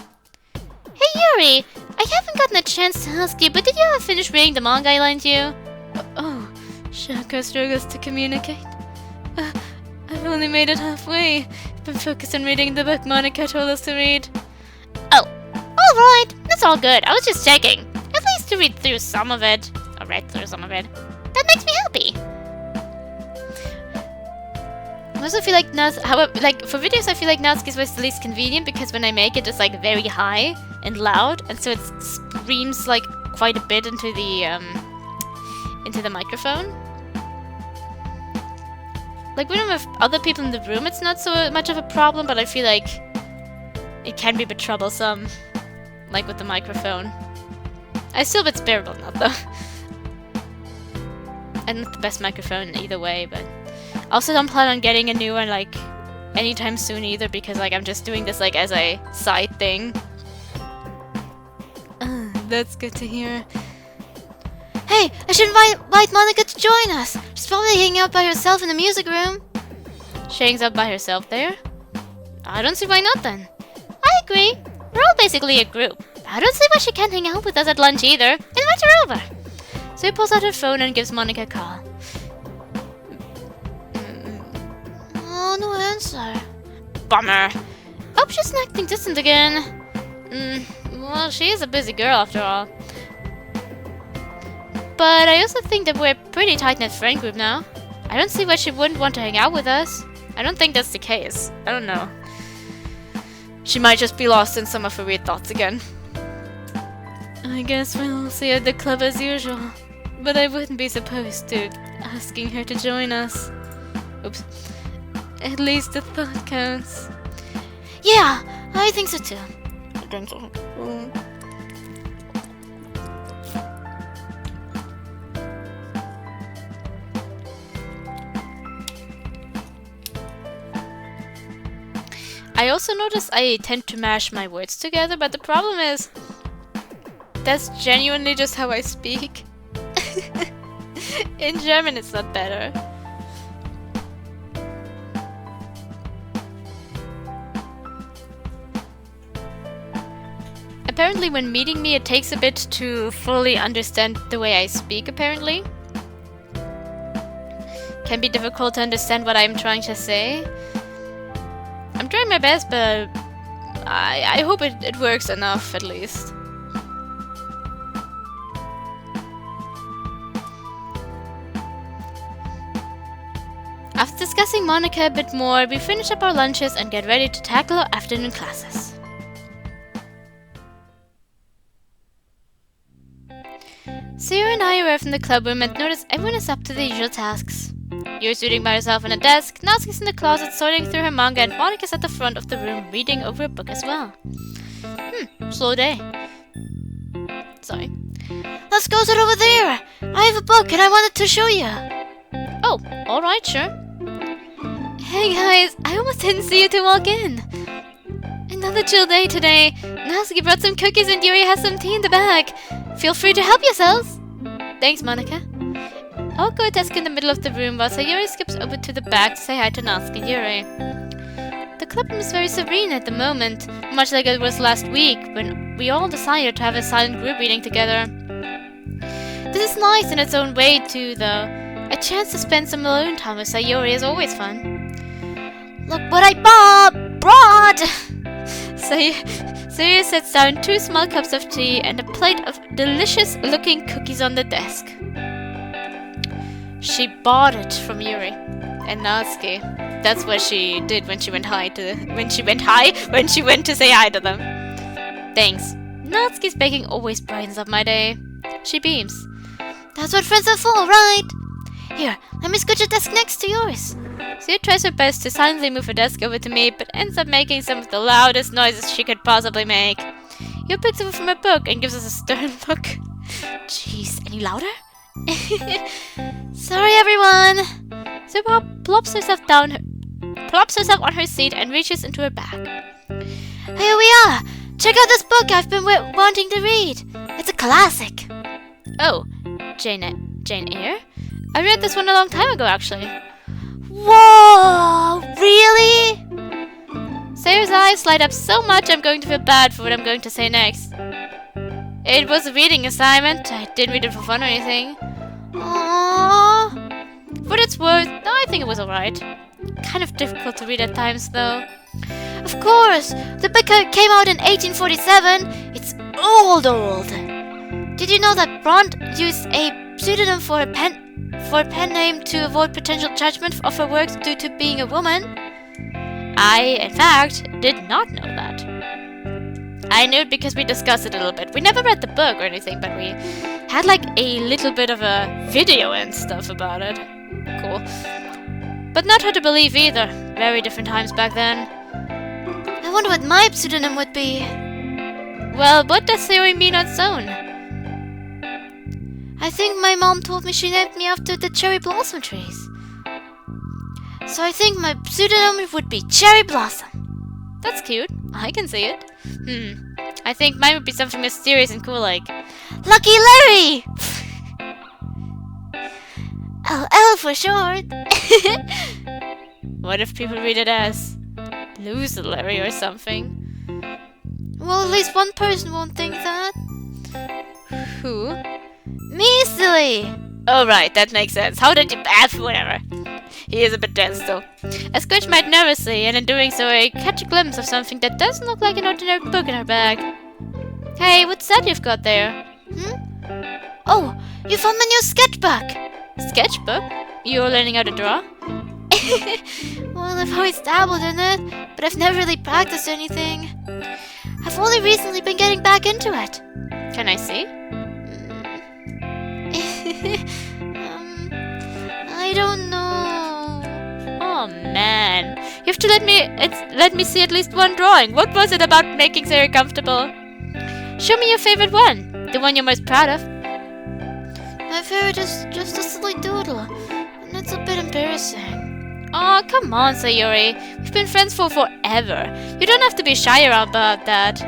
Hey Yuri, I haven't gotten a chance to ask you, but did you ever finish reading the manga I lent you? Oh, Shako struggles to communicate. I've only made it halfway. I've been focused on reading the book Monica told us to read. Oh, alright, that's all good. I was just checking. At least to read through some of it. Or read through some of it. That makes me happy. I also feel like however, like for videos, I feel like Natsuki's voice is the least convenient because when I make it, it's like very high and loud, and so it screams like quite a bit into the microphone. Like when I'm with other people in the room, it's not so much of a problem, but I feel like it can be a bit troublesome, like with the microphone. I still a bit bearable now though. And not the best microphone either way, but. Also don't plan on getting a new one like anytime soon either because like I'm just doing this like as a side thing. That's good to hear. Hey, I should invite Monica to join us. She's probably hanging out by herself in the music room. She hangs out by herself there? I don't see why not then. I agree. We're all basically a group. I don't see why she can't hang out with us at lunch either. Invite her over. So he pulls out her phone and gives Monica a call. Oh, no answer. Bummer. Hope she's not acting distant again. Well, she is a busy girl after all. But I also think that we're a pretty tight-knit friend group now. I don't see why she wouldn't want to hang out with us. I don't think that's the case. I don't know. She might just be lost in some of her weird thoughts again. I guess we'll see her at the club as usual. But I wouldn't be supposed to asking her to join us. Oops. At least the thought counts. Yeah, I think so too. I think so. I also notice I tend to mash my words together, but the problem is that's genuinely just how I speak. In German it's not better. Apparently when meeting me it takes a bit to fully understand the way I speak, apparently. Can be difficult to understand what I'm trying to say. I'm trying my best, but I hope it works enough at least. After discussing Monica a bit more, we finish up our lunches and get ready to tackle our afternoon classes. Sayori and I arrive in the club room and notice everyone is up to their usual tasks. You're sitting by herself on a desk, Natsuki's in the closet sorting through her manga, and Monika's at the front of the room reading over a book as well. Slow day. Sorry. Let's go sit over there. I have a book and I wanted to show you. Oh, alright, sure. Hey guys, I almost didn't see you two walk in. Another chill day today. Natsuki brought some cookies and Yuri has some tea in the bag. Feel free to help yourselves. Thanks, Monika. I'll go desk in the middle of the room while Sayori skips over to the back to say hi to Natsuki and Yuri. The club room is very serene at the moment, much like it was last week when we all decided to have a silent group reading together. This is nice in its own way too, though. A chance to spend some alone time with Sayori is always fun. Look what I brought! Sayori sets down 2 small cups of tea and a plate of delicious-looking cookies on the desk. She bought it from Yuri and Natsuki. That's what she did when she went to say hi to them. Thanks. Natsuki's baking always brightens up my day. She beams. That's what friends are for, right? Here, let me scoot your desk next to yours. Sayori tries her best to silently move her desk over to me, but ends up making some of the loudest noises she could possibly make. Yuri picks up from her book and gives us a stern look. Jeez, any louder? Sorry, everyone. Sayori plops herself on her seat and reaches into her bag. Here we are. Check out this book I've been wanting to read. It's a classic. Oh, Jane Eyre? I read this one a long time ago, actually. Whoa! Really? Sayori's eyes light up so much I'm going to feel bad for what I'm going to say next. It was a reading assignment. I didn't read it for fun or anything. Aww. For what it's worth, I think it was alright. Kind of difficult to read at times, though. Of course! The book came out in 1847. It's old. Did you know that Bront used a pseudonym for a pen name to avoid potential judgment of her works due to being a woman? I, in fact, did not know that. I knew it because we discussed it a little bit. We never read the book or anything, but we had like a little bit of a video and stuff about it. Cool. But not hard to believe either. Very different times back then. I wonder what my pseudonym would be. Well, what does Sayori mean on its own? I think my mom told me she named me after the cherry blossom trees. So I think my pseudonym would be Cherry Blossom. That's cute. I can see it. I think mine would be something mysterious and cool like Lucky Larry! LL for short. What if people read it as Loser Larry or something? Well, at least one person won't think that. Who? Me, silly! Oh right, that makes sense. How did you whatever. He is a bit dense though. I scratch my head nervously, and in doing so I catch a glimpse of something that doesn't look like an ordinary book in her bag. Hey, what's that you've got there? Oh, you found my new sketchbook! Sketchbook? You're learning how to draw? Well, I've always dabbled in it, but I've never really practiced anything. I've only recently been getting back into it. Can I see? I don't know. Oh man, you have to let me see at least one drawing. What was it about making Sayori comfortable? Show me your favorite one, the one you're most proud of. My favorite is just a silly doodle, and it's a bit embarrassing. Oh, come on, Sayori. We've been friends for forever. You don't have to be shy about that.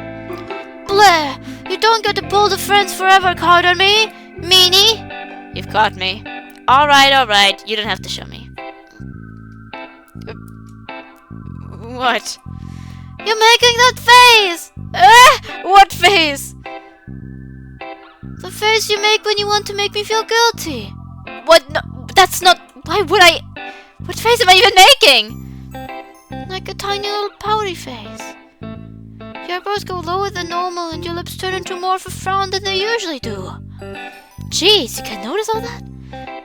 Blair, you don't get to pull the friends forever card on me, meanie. You've caught me. Alright. You don't have to show me. What? You're making that face! What face? The face you make when you want to make me feel guilty. What? No, that's not... Why would I... What face am I even making? Like a tiny little pouty face. Your eyebrows go lower than normal and your lips turn into more of a frown than they usually do. Jeez, you can notice all that?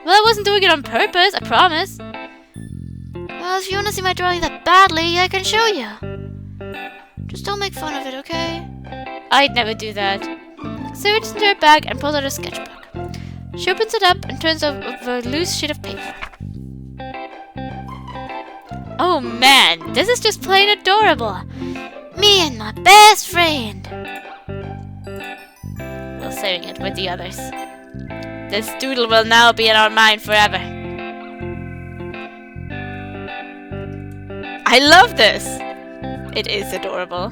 Well, I wasn't doing it on purpose, I promise. Well, if you want to see my drawing that badly, I can show you. Just don't make fun of it, okay? I'd never do that. So reaches into her bag and pulls out a sketchbook. She opens it up and turns over a loose sheet of paper. Oh man, this is just plain adorable. Me and my best friend. We're saving it with the others. This doodle will now be in our mind forever. I love this! It is adorable.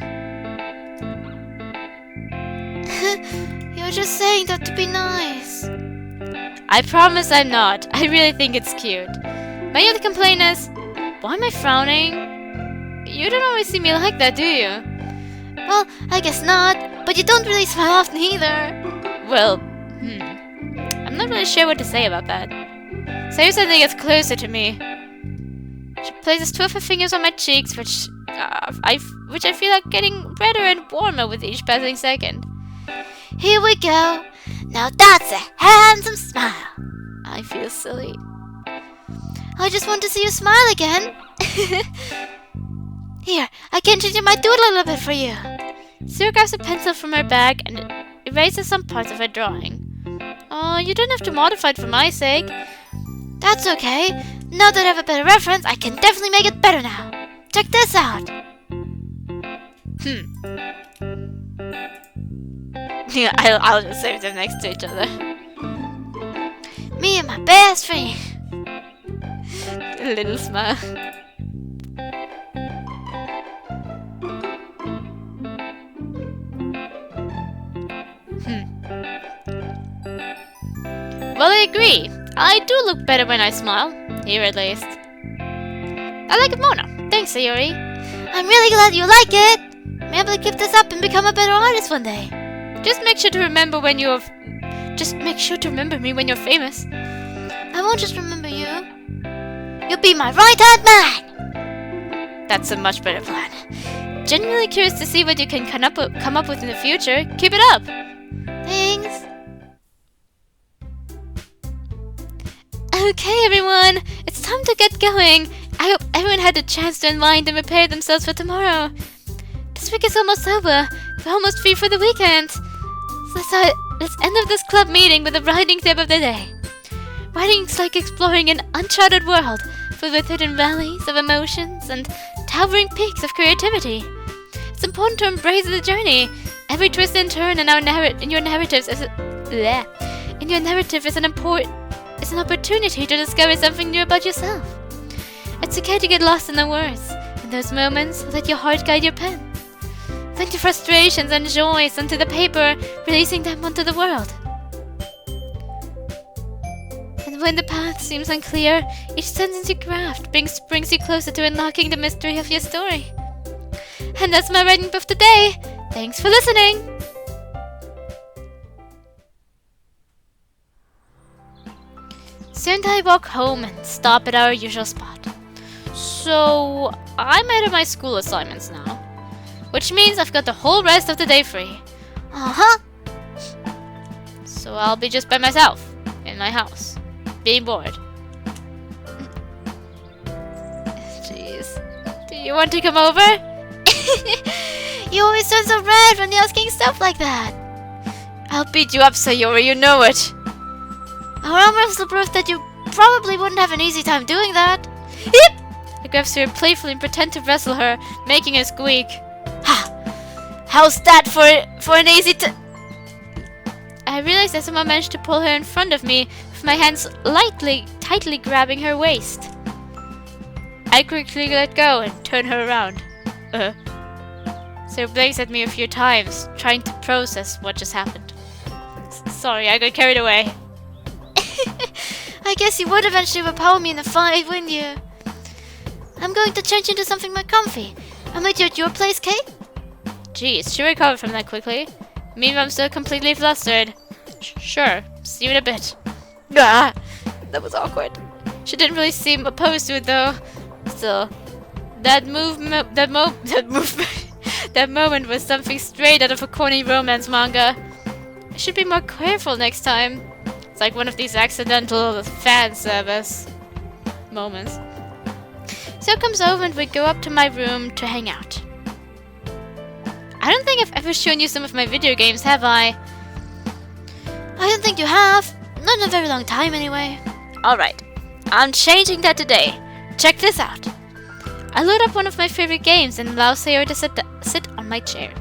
You're just saying that to be nice. I promise I'm not. I really think it's cute. My only complaint is, why am I frowning? You don't always see me like that, do you? Well, I guess not, but you don't really smile often either. Well, I'm not really sure what to say about that. Say something gets closer to me. She places two of her fingers on my cheeks, which I feel like getting redder and warmer with each passing second. Here we go. Now that's a handsome smile. I feel silly. I just want to see you smile again. Here, I can change my doodle a little bit for you. Sarah grabs a pencil from her bag and erases some parts of her drawing. Oh, you don't have to modify it for my sake. That's okay. Now that I have a better reference, I can definitely make it better now. Check this out. Yeah, I'll just save them next to each other. Me and my best friend. A little smile. Well, I agree. I do look better when I smile. Here at least. I like it more now. Thanks, Sayori. I'm really glad you like it. Maybe I'll keep this up and become a better artist one day. Just make sure to remember when you're... Just make sure to remember me when you're famous. I won't just remember you. You'll be my right-hand man. That's a much better plan. Genuinely curious to see what you can come up with in the future. Keep it up. Thanks. Okay, everyone. It's time to get going. I hope everyone had a chance to unwind and prepare themselves for tomorrow. This week is almost over. We're almost free for the weekend. So let's end up this club meeting with a writing tip of the day. Writing's like exploring an uncharted world filled with hidden valleys of emotions and towering peaks of creativity. It's important to embrace the journey. Every twist and turn in your narrative is an opportunity to discover something new about yourself. It's okay to get lost in the words. In those moments, let your heart guide your pen. Vent your frustrations and joys onto the paper, releasing them onto the world. And when the path seems unclear, each sentence you craft brings you closer to unlocking the mystery of your story. And that's my writing book today. Thanks for listening! Soon I walk home and stop at our usual spot. So, I'm out of my school assignments now. Which means I've got the whole rest of the day free. Uh-huh. So I'll be just by myself, in my house, being bored. Jeez. Do you want to come over? You always turn so red when you're asking stuff like that. I'll beat you up, Sayori, you know it. Our arm wrestle proved that you probably wouldn't have an easy time doing that. Yep! I grab Sayori playfully and pretend to wrestle her, making her squeak. Ha! How's that for an easy I realized I somehow managed to pull her in front of me with my hands tightly grabbing her waist. I quickly let go and turn her around. Sarah blinks at me a few times, trying to process what just happened. Sorry, I got carried away. I guess you would eventually repel me in a fight, wouldn't you? I'm going to change into something more comfy. I'll meet you at your place, Kate? Jeez, she recovered from that quickly. Meanwhile, I'm still completely flustered. Sure, see you in a bit. Ah, that was awkward. She didn't really seem opposed to it though. Still, that moment was something straight out of a corny romance manga. I should be more careful next time. It's like one of these accidental fan service moments. So it comes over and we go up to my room to hang out. I don't think I've ever shown you some of my video games, have I? I don't think you have. not in a very long time anyway. Alright, I'm changing that today. Check this out. I load up one of my favorite games and allow Sayori to sit on my chair.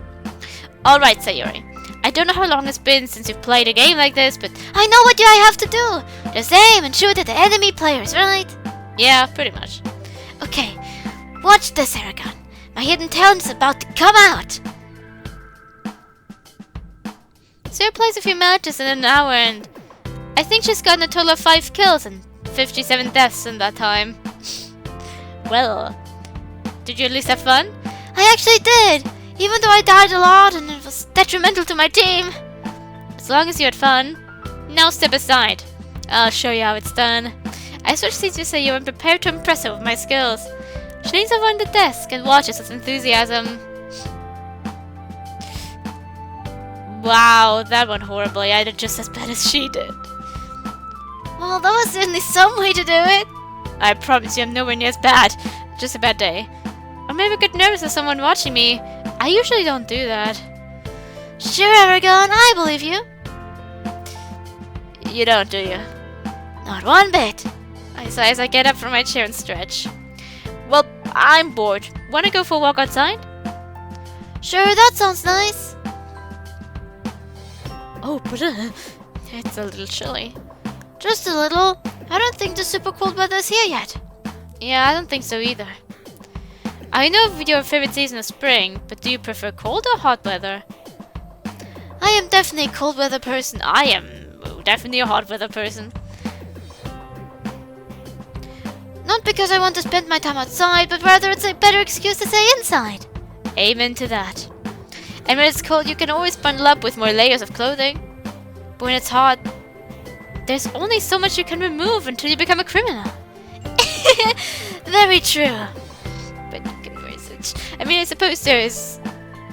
Alright, Sayori. I don't know how long it's been since you've played a game like this, but I know what I have to do. Just aim and shoot at the enemy players, right? yeah, pretty much. Okay, watch this, Aragon. My hidden talent's about to come out. Sayori plays a few matches in an hour and I think she's gotten a total of 5 kills and 57 deaths in that time. Well, did you at least have fun? I actually did, even though I died a lot and it was detrimental to my team. As long as you had fun. Now step aside. I'll show you how it's done. I switched seats with Sayori and prepared to impress her with my skills. She leans over on the desk and watches with enthusiasm. Wow, that went horribly. I did just as bad as she did. Well, that was certainly some way to do it. I promise you I'm nowhere near as bad. Just a bad day. Or maybe I get nervous with someone watching me. I usually don't do that. Sure, Aragon, I believe you. You don't, do you? Not one bit. I sigh as I get up from my chair and stretch. Well, I'm bored. Wanna go for a walk outside? Sure, that sounds nice. Oh, but it's a little chilly. Just a little. I don't think the super cold weather is here yet. Yeah, I don't think so either. I know your favorite season is spring, but do you prefer cold or hot weather? I am definitely a cold weather person. I am definitely a hot weather person. Not because I want to spend my time outside, but rather it's a better excuse to stay inside. Amen to that. And when it's cold, you can always bundle up with more layers of clothing. But when it's hot, there's only so much you can remove until you become a criminal. Very true. But you can wear such... I mean, I suppose there is,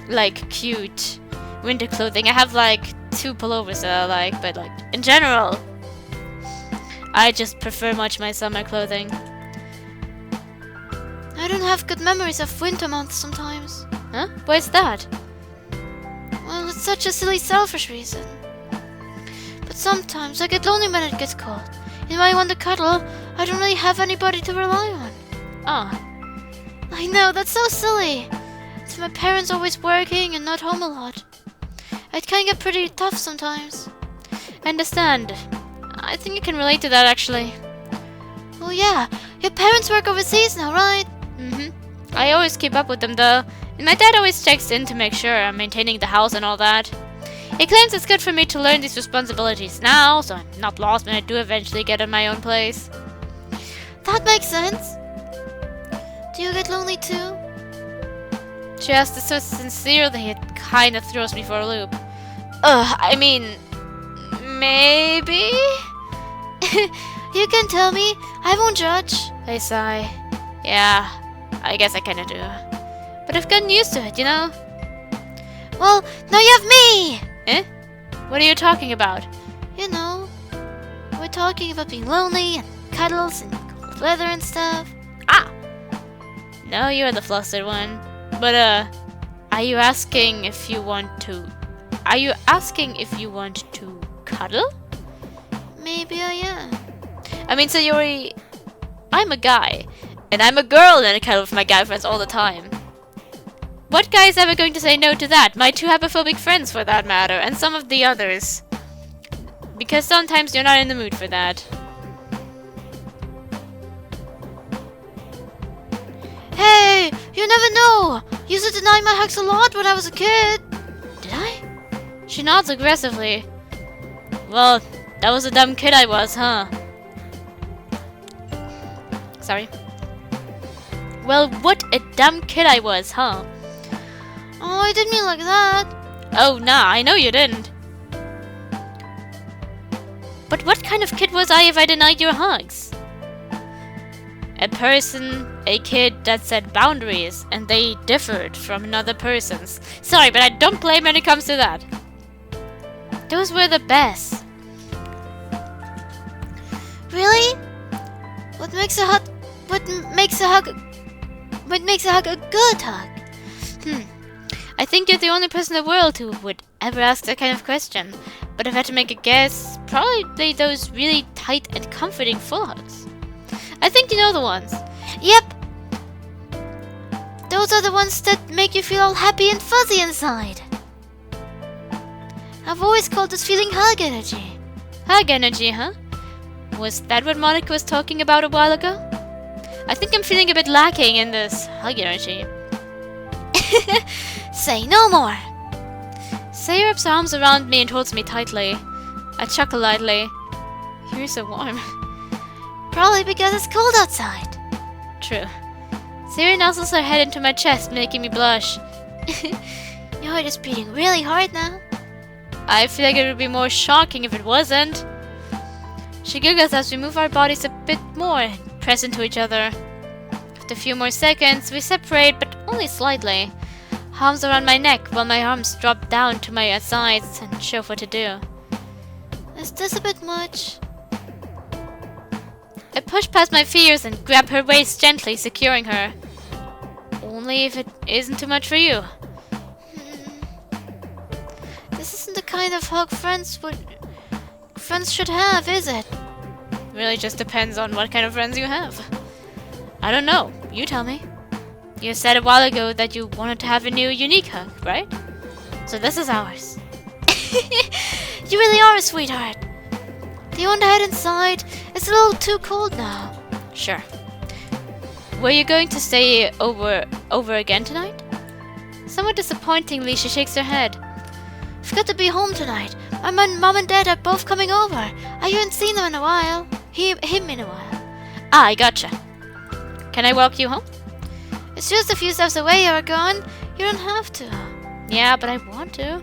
like, cute winter clothing. I have, like, 2 pullovers that I like, but, like, in general, I just prefer much my summer clothing. I don't have good memories of winter months sometimes. Huh? Why's that? Well, it's such a silly, selfish reason. But sometimes I get lonely when it gets cold. And when I want to cuddle, I don't really have anybody to rely on. Ah. I know, that's so silly. It's my parents always working and not home a lot. It can get pretty tough sometimes. I understand. I think you can relate to that, actually. Oh yeah, your parents work overseas now, right? Mm-hmm. I always keep up with them, though. And my dad always checks in to make sure I'm maintaining the house and all that. He claims it's good for me to learn these responsibilities now, so I'm not lost when I do eventually get in my own place. That makes sense. Do you get lonely too? She asked it so sincerely it kinda throws me for a loop. I mean... maybe? You can tell me. I won't judge. I sigh. Yeah, I guess I kinda do. But I've gotten used to it, you know? Well, now you have me! Eh? What are you talking about? You know, we're talking about being lonely and cuddles and cold weather and stuff. Ah! No, you're the flustered one. But, are you asking if you want to... Are you asking if you want to cuddle? Maybe I am. I mean, Sayori... I'm a guy. And I'm a girl and I cuddle with my guy friends all the time. What guy is ever going to say no to that? My 2 homophobic friends, for that matter, and some of the others. Because sometimes you're not in the mood for that. Hey, you never know. You used to deny my hugs a lot when I was a kid. Did I? She nods aggressively. Well, that was a dumb kid I was, huh? Sorry. Well, what a dumb kid I was, huh? Oh, I didn't mean like that. Oh, nah, I know you didn't. But what kind of kid was I if I denied your hugs? A person, a kid that set boundaries, and they differed from another person's. Sorry, but I don't blame when it comes to that. Those were the best. Really? What makes a hug a good hug? I think you're the only person in the world who would ever ask that kind of question. But But if I had to make a guess, probably those really tight and comforting full hugs. I think you know the ones. Yep. Those are the ones that make you feel all happy and fuzzy inside. I've always called this feeling hug energy. Hug energy, huh? Was that what Monica was talking about a while ago? I think I'm feeling a bit lacking in this hug energy. Say no more. Sayori wraps her arms around me and holds me tightly. I chuckle lightly. You're so warm. Probably because it's cold outside. True. Sayori nuzzles her head into my chest, making me blush. Your heart is beating really hard now. I feel like it would be more shocking if it wasn't. She giggles as we move our bodies a bit more and press into each other. After a few more seconds, we separate, but only slightly. Arms around my neck while my arms drop down to my sides and show what to do. Is this a bit much? I push past my fears and grab her waist gently, securing her. Only if it isn't too much for you. This isn't the kind of hug friends should have, is it? Really just depends on what kind of friends you have. I don't know. You tell me. You said a while ago that you wanted to have a new unique hug, right? So this is ours. You really are a sweetheart. Do you want to head inside? It's a little too cold now. Sure. Were you going to stay over again tonight? Somewhat disappointingly, she shakes her head. I've got to be home tonight. My mom and dad are both coming over. I haven't seen them in a while. Him in a while. Ah, I gotcha. Can I walk you home? It's just a few steps away, Aragon. You don't have to. Yeah, but I want to.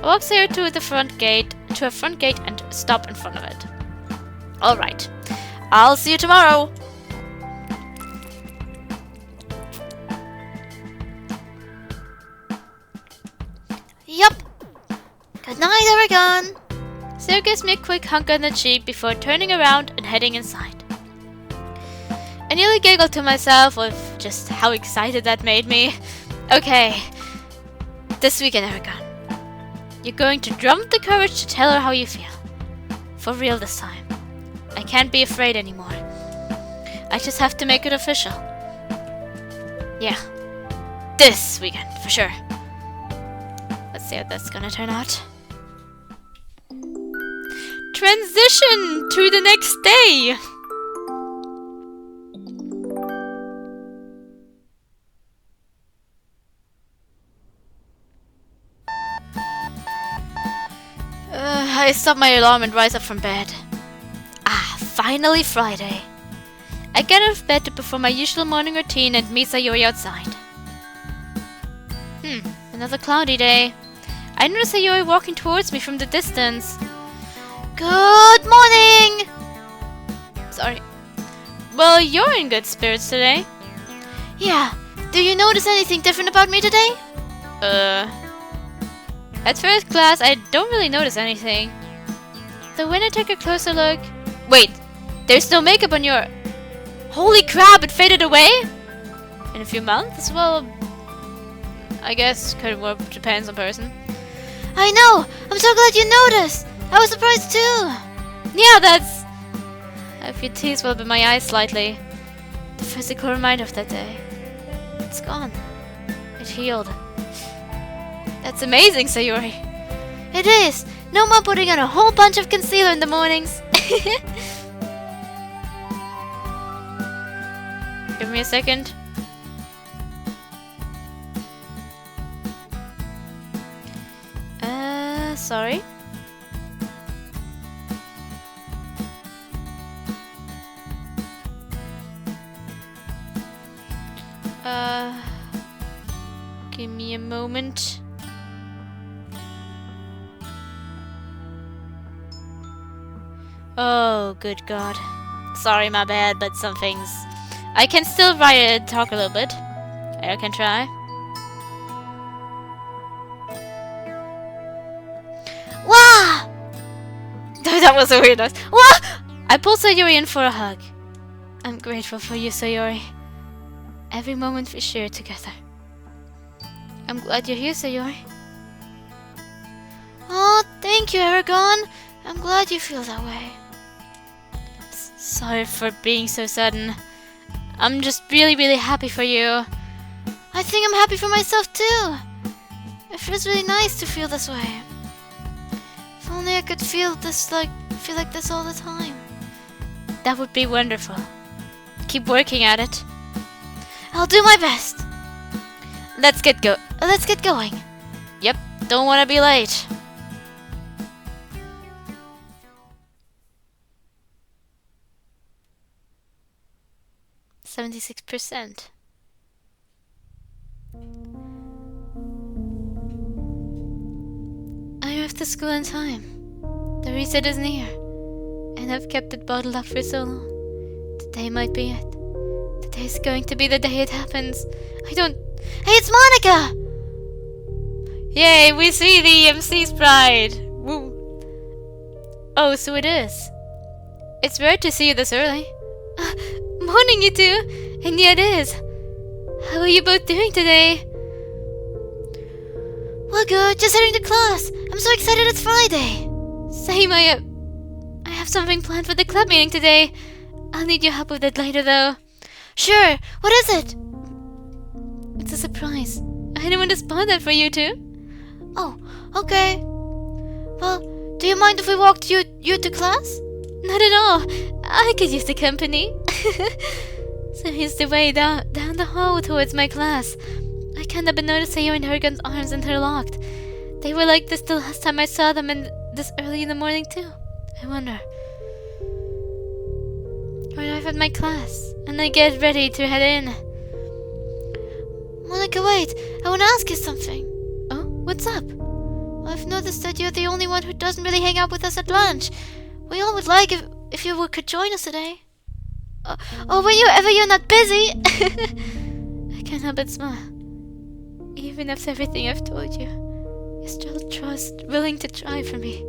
I walk Sarah to a front gate and stop in front of it. Alright. I'll see you tomorrow. Yup. Good night, Aragon. Sarah gives me a quick hunk on the cheek before turning around and heading inside. I nearly giggled to myself with just how excited that made me. Okay. This weekend, Aragon. You're going to drum up the courage to tell her how you feel. For real this time. I can't be afraid anymore. I just have to make it official. Yeah. This weekend, for sure. Let's see how that's gonna turn out. Transition to the next day! I stop my alarm and rise up from bed. Ah, finally Friday. I get out of bed to perform my usual morning routine and meet Sayori outside. Another cloudy day. I notice Sayori walking towards me from the distance. Good morning! Sorry. Well, you're in good spirits today. Yeah. Do you notice anything different about me today? At first glance, I don't really notice anything. Though when I take a closer look... Wait! There's no makeup on your... Holy crap, it faded away? In a few months? Well... I guess depends on person. I know! I'm so glad you noticed! I was surprised too! Yeah, that's... A few tears well up in my eyes slightly. The physical reminder of that day. It's gone. It healed. That's amazing, Sayori. It is! No more putting on a whole bunch of concealer in the mornings. Give me a second. Sorry. Give me a moment. Oh, good God. Sorry, my bad, but some things... I can still talk a little bit. I can try. Wow! That was a weird noise. Wah! I pulled Sayori in for a hug. I'm grateful for you, Sayori. Every moment we shared together. I'm glad you're here, Sayori. Oh, thank thank you, Aragon. I'm glad you feel that way. Sorry for being so sudden. I'm just really happy for you. I think I'm happy for myself too. It feels really nice to feel this way. If only I could feel like this all the time. That would be wonderful. Keep working at it. I'll do my best. Let's get going. Yep, don't want to be late. %76%. I arrived to school in time. The reset is near, and I've kept it bottled up for so long. Today might be it. Today's going to be the day it happens. Hey, it's Monica! Yay, we see the MC's bride! Woo! Oh, so it is. It's rare to see you this early. Morning, you two! And yeah, it is. How are you both doing today? Well, good. Just heading to class. I'm so excited it's Friday. Same, I have something planned for the club meeting today. I'll need your help with it later, though. Sure. What is it? It's a surprise. I didn't want to spoil that for you two. Oh, okay. Well, do you mind if we walked you to class? Not at all. I could use the company. So here's the way down the hall towards my class. I can't help but notice Sayo and Hergon's arms interlocked. They were like this the last time I saw them, and this early in the morning too. I wonder. I arrive at my class, and I get ready to head in. Monica, wait. I want to ask you something. Oh, what's up? I've noticed that you're the only one who doesn't really hang out with us at lunch. We all would like if you could join us today. Or whenever you're not busy. I can't help but smile. Even after everything I've told you, you're still willing to try for me.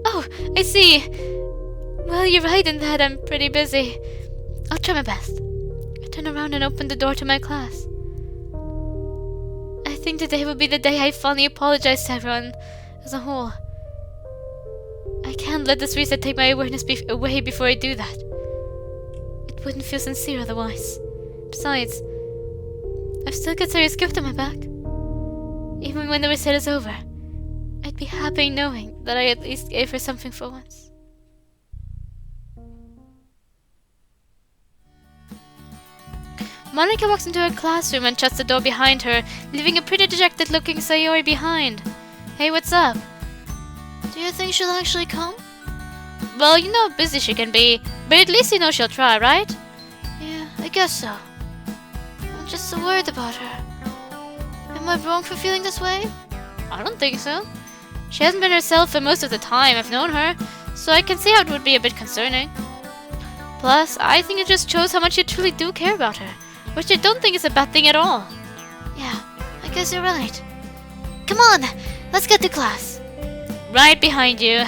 Oh, I see. Well, you're right in that I'm pretty busy. I'll try my best. I turn around and open the door to my class. I think today will be the day I finally apologize to everyone as a whole. I can't let this reset take my awareness away before I do that. It wouldn't feel sincere otherwise. Besides, I've still got serious gift on my back. Even when the reset is over, I'd be happy knowing that I at least gave her something for once. Monica walks into her classroom and shuts the door behind her, leaving a pretty dejected-looking Sayori behind. Hey, what's up? Do you think she'll actually come? Well, you know how busy she can be, but at least you know she'll try, right? Yeah, I guess so. I'm just so worried about her. Am I wrong for feeling this way? I don't think so. She hasn't been herself for most of the time I've known her, so I can see how it would be a bit concerning. Plus, I think it just shows how much you truly do care about her, which I don't think is a bad thing at all. Yeah, I guess you're right. Come on, let's get to class. Right behind you.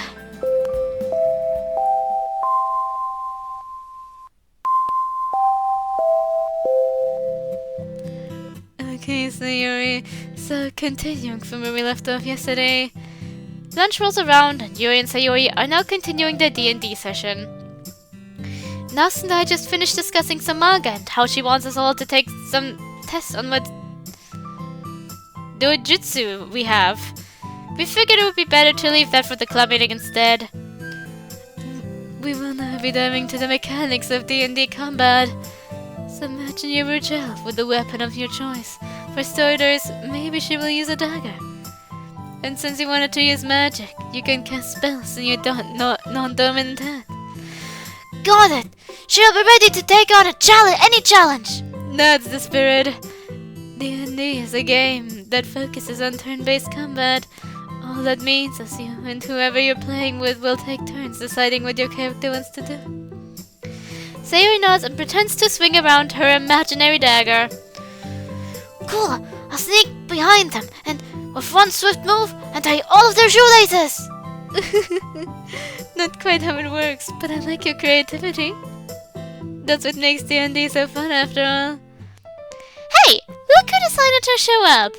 Okay, Sayori, so continuing from where we left off yesterday. Lunch rolls around and Yuri and Sayori are now continuing their D&D session. Nas and I just finished discussing some manga and how she wants us all to take some tests on what dojutsu we have. We figured it would be better to leave that for the club meeting instead. We will now be diving into the mechanics of D&D combat. So imagine your Rugel with the weapon of your choice. For starters, maybe she will use a dagger. And since you wanted to use magic, you can cast spells in your non-dominant hand. Got it! She'll be ready to take on any challenge! That's the spirit. D&D is a game that focuses on turn-based combat. All that means is you and whoever you're playing with will take turns deciding what your character wants to do. Sayori nods and pretends to swing around her imaginary dagger. Cool! I'll sneak behind them and, with one swift move, untie all of their shoelaces! Not quite how it works, but I like your creativity. That's what makes D&D so fun after all. Hey! Look who decided to show up!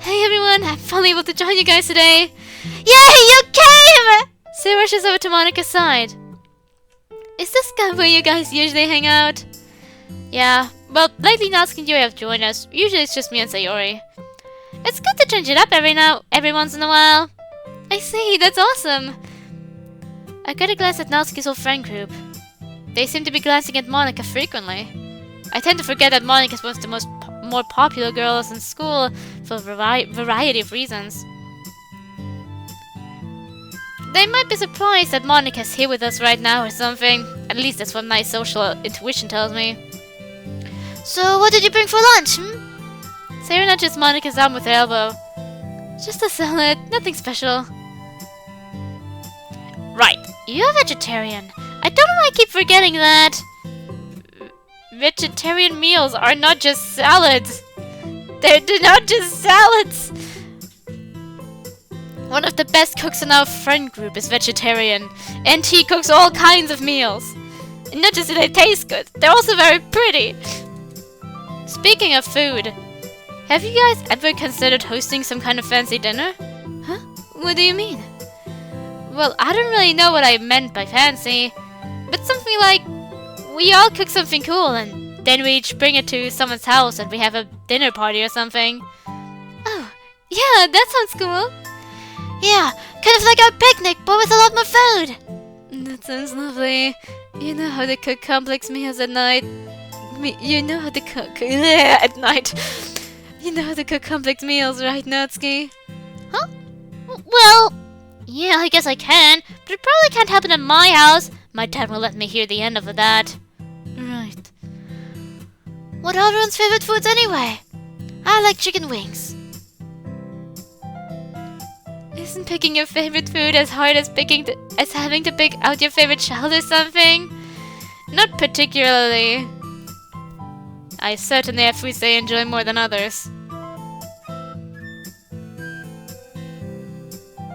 Hey everyone, I'm finally able to join you guys today! Yay, you came! Sue rushes over to Monika's side. Is this guy where you guys usually hang out? Yeah, well, lately Natsuki and Yuri have joined us. Usually it's just me and Sayori. It's good to change it up every once in a while. I see, that's awesome. I got a glance at Natsuki's old friend group. They seem to be glancing at Monika frequently. I tend to forget that Monika is one of the more popular girls in school for a variety of reasons. They might be surprised that Monika's here with us right now or something. At least that's what my social intuition tells me. So, what did you bring for lunch, Sarah nudges Monika's arm with her elbow. Just a salad, nothing special. Right, you're vegetarian. I don't know why I keep forgetting that. Vegetarian meals are not just salads. They're not just salads. One of the best cooks in our friend group is vegetarian, and he cooks all kinds of meals. And not just do they taste good, they're also very pretty. Speaking of food, have you guys ever considered hosting some kind of fancy dinner? Huh? What do you mean? Well, I don't really know what I meant by fancy, but something like we all cook something cool and then we each bring it to someone's house and we have a dinner party or something. Oh, yeah, that sounds cool. Yeah, kind of like our picnic, but with a lot more food. That sounds lovely. You know how to cook complex meals at night. You know how to cook at night. You know how to cook complex meals, right, Natsuki? Huh? Well, yeah, I guess I can, but it probably can't happen at my house. My dad won't let me hear the end of that. Right. What are everyone's favorite foods anyway? I like chicken wings. Isn't picking your favorite food as hard as having to pick out your favorite child or something? Not particularly. I certainly have foods I enjoy more than others.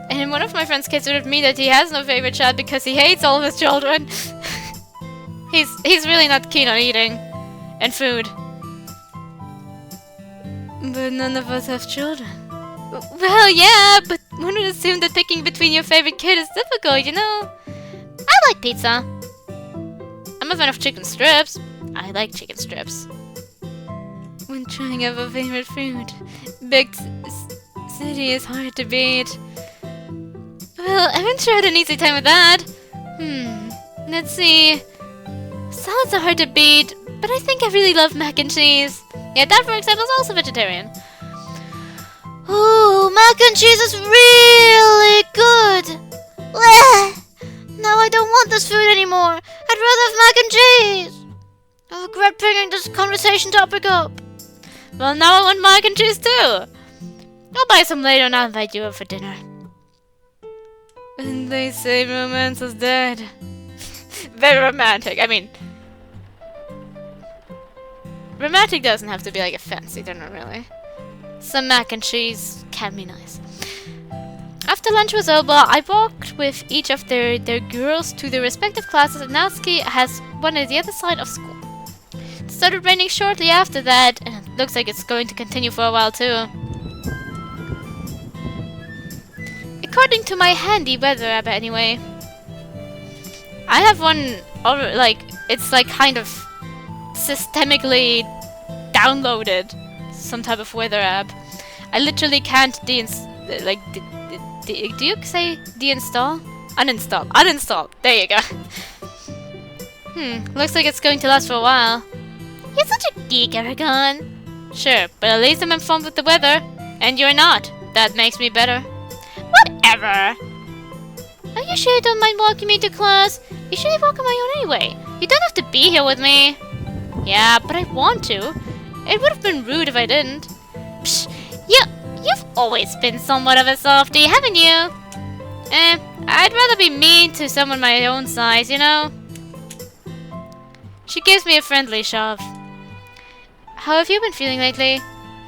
And one of my friends considered me that he has no favorite child because he hates all of his children. He's really not keen on eating and food. But none of us have children. Well, yeah, but one would assume that picking between your favorite kid is difficult, you know? I like pizza. I'm a fan of chicken strips. I like chicken strips. When trying out a favorite food, big city is hard to beat. Well, I haven't sure had an easy time with that. Let's see. Salads are hard to beat, but I think I really love mac and cheese. Yeah, that for example is also vegetarian. Ooh, mac and cheese is really good. Blech. Now I don't want this food anymore. I'd rather have mac and cheese. I regret bringing this conversation topic up. Well, now I want mac and cheese too. I'll buy some later and I'll invite you over for dinner. And they say romance is dead. Very romantic. I mean, romantic doesn't have to be like a fancy dinner, really. Some mac and cheese can be nice. After lunch was over, I walked with each of their girls to their respective classes, and Natsuki has one at the other side of school. It started raining shortly after that, and it looks like it's going to continue for a while too. According to my handy weather app anyway. I have one, it's like kind of systemically downloaded some type of weather app. I literally can't do you say deinstall? Uninstall. Uninstall. There you go. Looks like it's going to last for a while. You're such a geek, Aragon. Sure, but at least I'm informed with the weather. And you're not. That makes me better. Whatever. Are you sure you don't mind walking me to class? Usually walk on my own anyway. You don't have to be here with me. Yeah, but I want to. It would have been rude if I didn't. Psh, you've always been somewhat of a softie, haven't you? I'd rather be mean to someone my own size, you know? She gives me a friendly shove. How have you been feeling lately?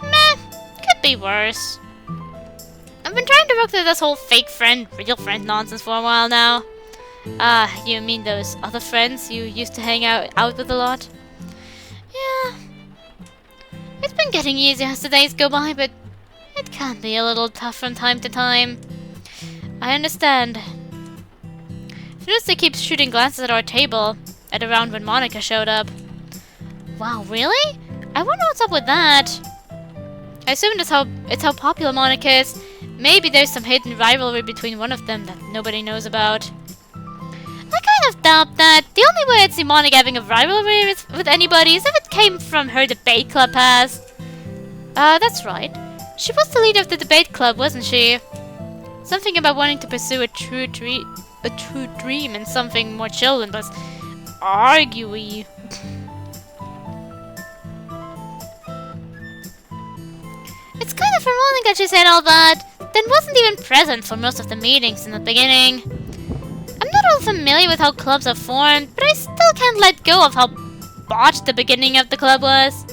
Meh, could be worse. I've been trying to work through this whole fake friend, real friend nonsense for a while now. Ah, you mean those other friends you used to hang out with a lot? Yeah. It's been getting easier as the days go by, but it can be a little tough from time to time. I understand. Notice they keep shooting glances at our table at around when Monica showed up. Wow, really? I wonder what's up with that. I assume it's how popular Monica is. Maybe there's some hidden rivalry between one of them that nobody knows about. I kind of doubt that. The only way I'd see Monica having a rivalry with anybody is if it came from her debate club past. That's right. She was the leader of the debate club, wasn't she? Something about wanting to pursue a true dream and something more chill than just arguey. It's kind of ironic that she said all that, then wasn't even present for most of the meetings in the beginning. I'm not all familiar with how clubs are formed, but I still can't let go of how botched the beginning of the club was.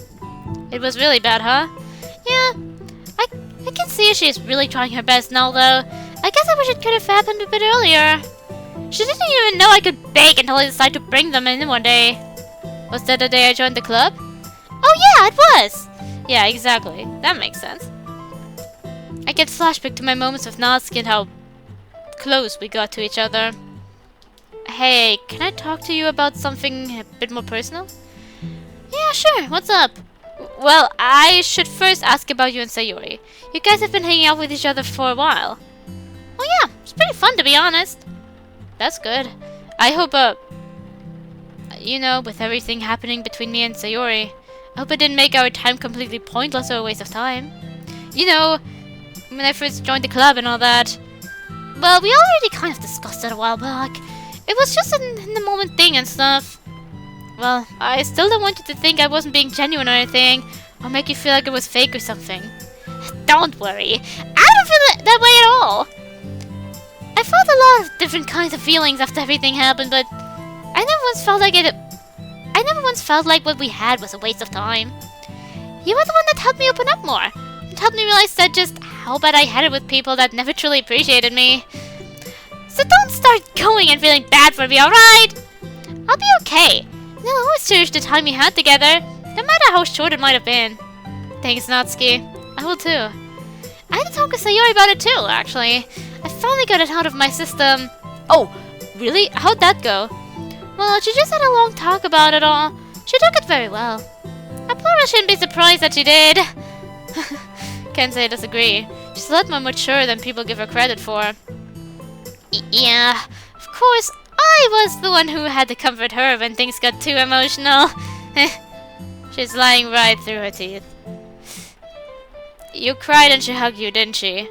It was really bad, huh? Yeah, I can see she's really trying her best now, though. I guess I wish it could have happened a bit earlier. She didn't even know I could bake until I decided to bring them in one day. Was that the day I joined the club? Oh yeah, it was! Yeah, exactly. That makes sense. I get flashback to my moments with Natsuki and how close we got to each other. Hey, can I talk to you about something a bit more personal? Yeah, sure. What's up? Well, I should first ask about you and Sayori. You guys have been hanging out with each other for a while. Oh yeah, it's pretty fun to be honest. That's good. I hope, you know, with everything happening between me and Sayori, I hope it didn't make our time completely pointless or a waste of time. You know, when I first joined the club and all that. Well, we already kind of discussed it a while back. It was just in the moment thing and stuff. Well, I still don't want you to think I wasn't being genuine or anything, or make you feel like it was fake or something. Don't worry, I don't feel that way at all. I felt a lot of different kinds of feelings after everything happened, but I never once felt like what we had was a waste of time. You were the one that helped me open up more, and helped me realize that just how bad I had it with people that never truly appreciated me. So don't start going and feeling bad for me, alright? I'll be okay, and I'll always cherish the time we had together, no matter how short it might have been. Thanks, Natsuki. I will too. I had to talk with Sayori about it too, actually. I finally got it out of my system. Oh, really? How'd that go? Well, she just had a long talk about it all. She took it very well. I probably shouldn't be surprised that she did. Can't say I disagree. She's a lot more mature than people give her credit for. Yeah, of course, I was the one who had to comfort her when things got too emotional. She's lying right through her teeth. You cried and she hugged you, didn't she?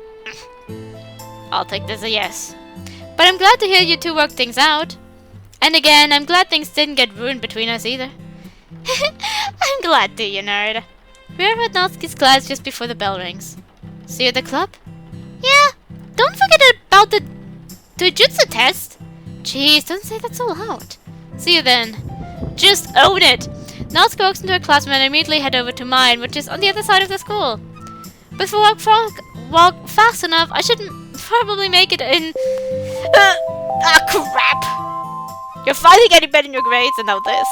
I'll take this as a yes. But I'm glad to hear you two worked things out. And again, I'm glad things didn't get ruined between us either. I'm glad too, you nerd. We're at Natsuki's class just before the bell rings. See you at the club? Yeah, don't forget about the jutsu test. Jeez, don't say that so loud. See you then. Just own it. Natsuki walks into her classroom and immediately head over to mine, which is on the other side of the school. But if I walk fast enough, I should probably make it in... crap! You're finally getting better in your grades, and now this.